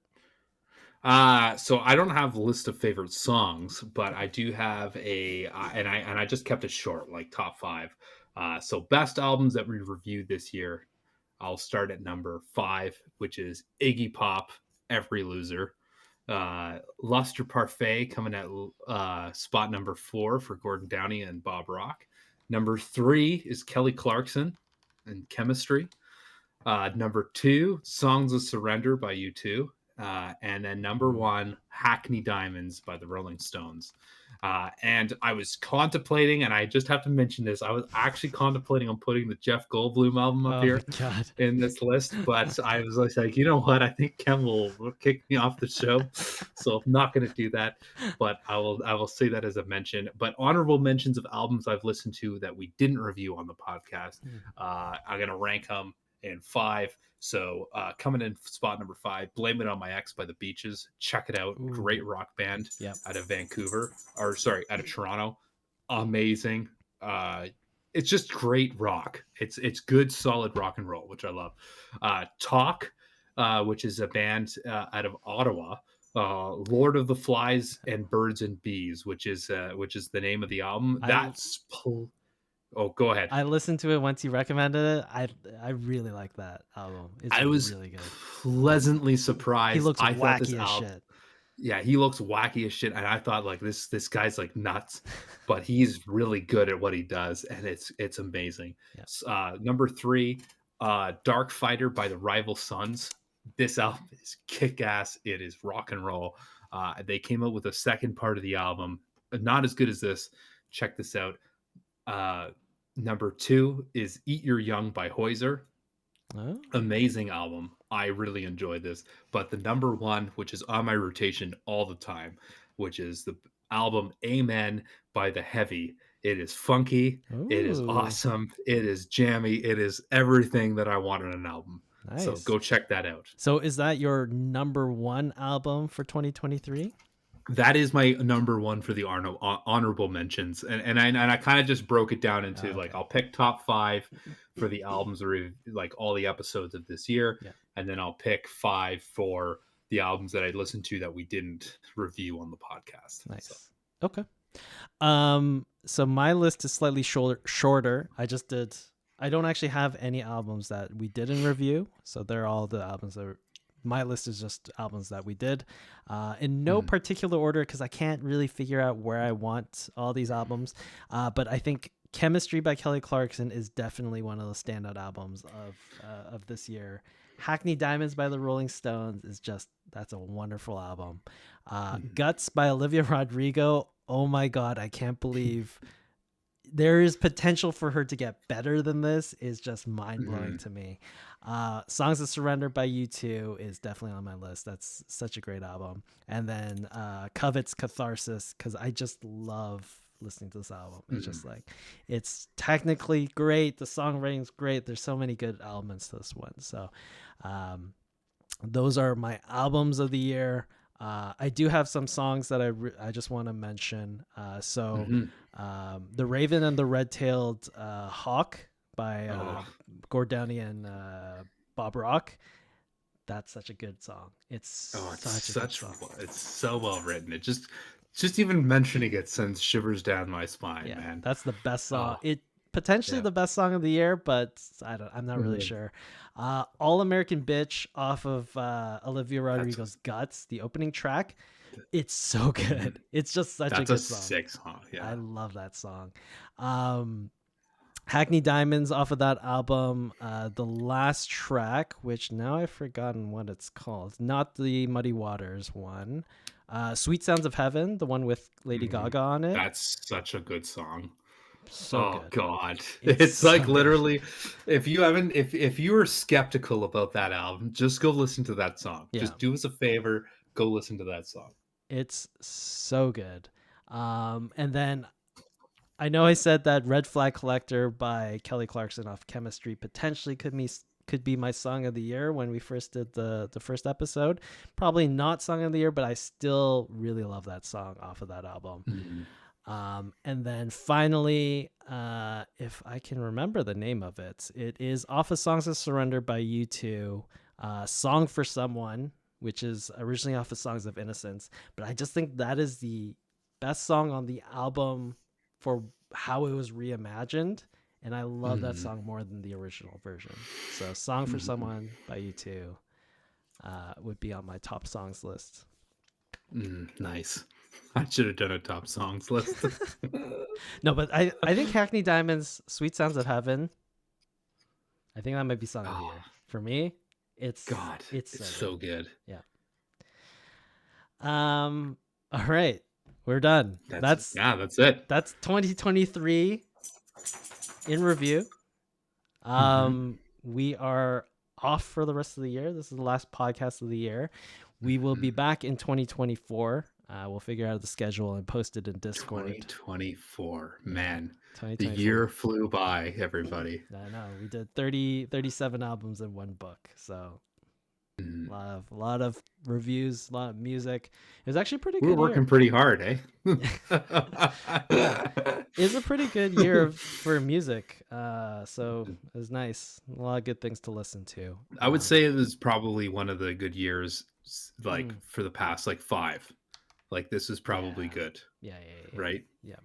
So I don't have a list of favorite songs, but I Okay. do have and I just kept it short, like top 5. So best albums that we reviewed this year. I'll start at number 5, which is Iggy Pop, Every Loser. Luster Parfait coming at spot number 4 for Gordon Downey and Bob Rock. Number 3 is Kelly Clarkson and Chemistry. Number 2, Songs of Surrender by U2. And then number Ooh. 1, Hackney Diamonds by the Rolling Stones. And I was contemplating, and I just have to mention this, I was actually contemplating on putting the Jeff Goldblum album up Oh here God. in this list, but I was like, you know what? I think Ken will kick me off the show, so I'm not going to do that. But I will say that as a mention. But honorable mentions of albums I've listened to that we didn't review on the podcast. I'm going to rank them in 5. So coming in spot number 5, "Blame It on My Ex" by the Beaches. Check it out. Great Ooh. rock band Yep. out of Vancouver, or sorry, out of Toronto. Amazing. It's just great rock. It's good, solid rock and roll, which I love. Talk, which is a band out of Ottawa. Lord of the Flies and Birds and Bees, which is the name of the album. I Oh, go ahead. I listened to it once you recommended it. I really like that album. It's I was really good. pleasantly He surprised. looks I thought this wacky as album, shit. yeah, he looks wacky as shit, and I thought like this guy's like nuts, but he's really good at what he does, and it's amazing. Yeah. Number 3, Dark Fighter by the Rival Sons. This album is kick ass. It is rock and roll. They came out with a second part of the album, not as good as this. Check this out. Uh, Number 2 is Eat Your Young by Hoyser. Oh. Amazing album. I really enjoyed this. But the number one, which is on my rotation all the time, which is the album Amen by The Heavy. It is funky. It is Ooh, awesome. It is jammy. It is everything that I want in an album. So nice. go check that out. So is that your number one album for 2023? That is my number one for the honorable mentions, and I kind of just broke it down Oh, into like okay. I'll pick top five for the albums or like all the episodes of this year, Yeah, and then I'll pick five for the albums that I listened to that we didn't review on the podcast. So nice. Okay. So my list is slightly shorter. I don't actually have any albums that we didn't review. So they're all the albums that my list is just albums that we did. In no mhm, particular order because I can't really figure out where I want all these albums. But I think Chemistry by Kelly Clarkson is definitely one of the standout albums of this year. Hackney Diamonds by the Rolling Stones is just that's a wonderful album. mhm, Guts by Olivia Rodrigo. Oh my god, I can't believe there is potential for her to get better than this is just mind blowing mhm, to me. Songs of Surrender by U2 is definitely on my list. That's such a great album. And then Covet's Catharsis because I just love listening to this album. It's mhm, just like it's technically great. The songwriting's great. There's so many good elements to this one. So um, those are my albums of the year. I do have some songs that I just want to mention. mhm. The Raven and the Red-Tailed Hawk by Oh, Gord Downie and Bob Rock. That's such a good song. It's oh, it's such a good such song. it's so well written. It just even mentioning it sends shivers down my spine, Yeah, man. that's the best song. Oh, It potentially yeah. the best song of the year, but I'm not really Mhm. sure. All American Bitch off of Olivia That's Rodrigo's Guts, the opening track. It's so mhm. good. It's just such a That's a good song. sick song, I yeah. love that song. Um, Hackney Diamonds off of that album. The last track, which now I've forgotten what it's called, not the Muddy Waters one. Sweet Sounds of Heaven, the one with Lady Mhm. Gaga on it. That's such a good song. So Oh good. god. It's It's like so good. literally if you haven't if you were skeptical about that album, just go listen to that song. Yeah, Just do us a favor, go listen to that song. it's so good. And then I know I said that Red Flag Collector by Kelly Clarkson off Chemistry potentially could be my song of the year when we first did the first episode. Probably not song of the year, but I still really love that song off of that album. Mhm. And then finally, if I can remember the name of it, it is off of Songs of Surrender by U2, Song for Someone, which is originally off of Songs of Innocence. But I just think that is the best song on the album for how it was reimagined. And I love that Mhm. song more than the original version. So, Song for Mhm. Someone by U2 would be on my top songs list. Nice. I should have done a top songs list. No, but I think Hackney Diamonds, Sweet Sounds of Heaven, I think that might be song of the year. Oh For me, god, it's it's so good. so good. Yeah. All right. We're done. That's yeah, that's it. That's 2023 in review. Mhm. We are off for the rest of the year. This is the last podcast of the year. We will be Mhm. back in 2024. We'll figure out the schedule and post it in Discord. 2024. Yeah. Man, the 2024. year flew by, everybody. I know. We did 37 albums in one book. So Mhm. a lot of reviews, a lot of music. It was actually a pretty We're good working year. pretty hard, eh? Yeah, it's a pretty good year for music. So it was nice. A lot of good things to listen to. I would say it was probably one of the good years, like Mm, for the past like 5. Like this is probably yeah, good, yeah. right? Yeah.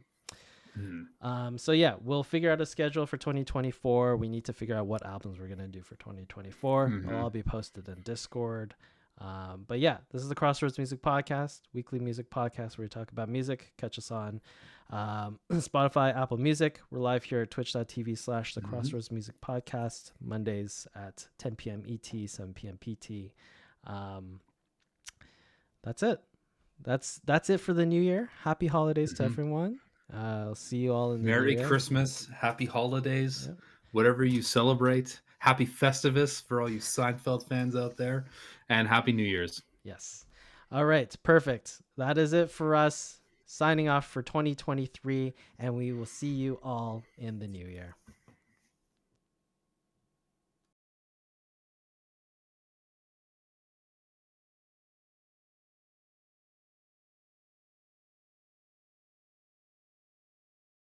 Mhm. So yeah, we'll figure out a schedule for 2024. We need to figure out what albums we're gonna do for 2024. It'll all Mhm. be posted in Discord. But yeah, this is the Crossroads Music Podcast, weekly music podcast where we talk about music. Catch us on Spotify, Apple Music. We're live here at twitch.tv/the Mhm. Crossroads Music Podcast, Mondays at 10 p.m. ET, 7 p.m. PT. Um, that's it. That's it for the new year. Happy holidays to Mhm. everyone. I'll see you all in the new Merry year. Christmas, happy holidays, Yeah. whatever you celebrate. Happy Festivus for all you Seinfeld fans out there, and Happy New Year's. Yes. All right. Perfect. That is it for us. Signing off for 2023, and we will see you all in the new year.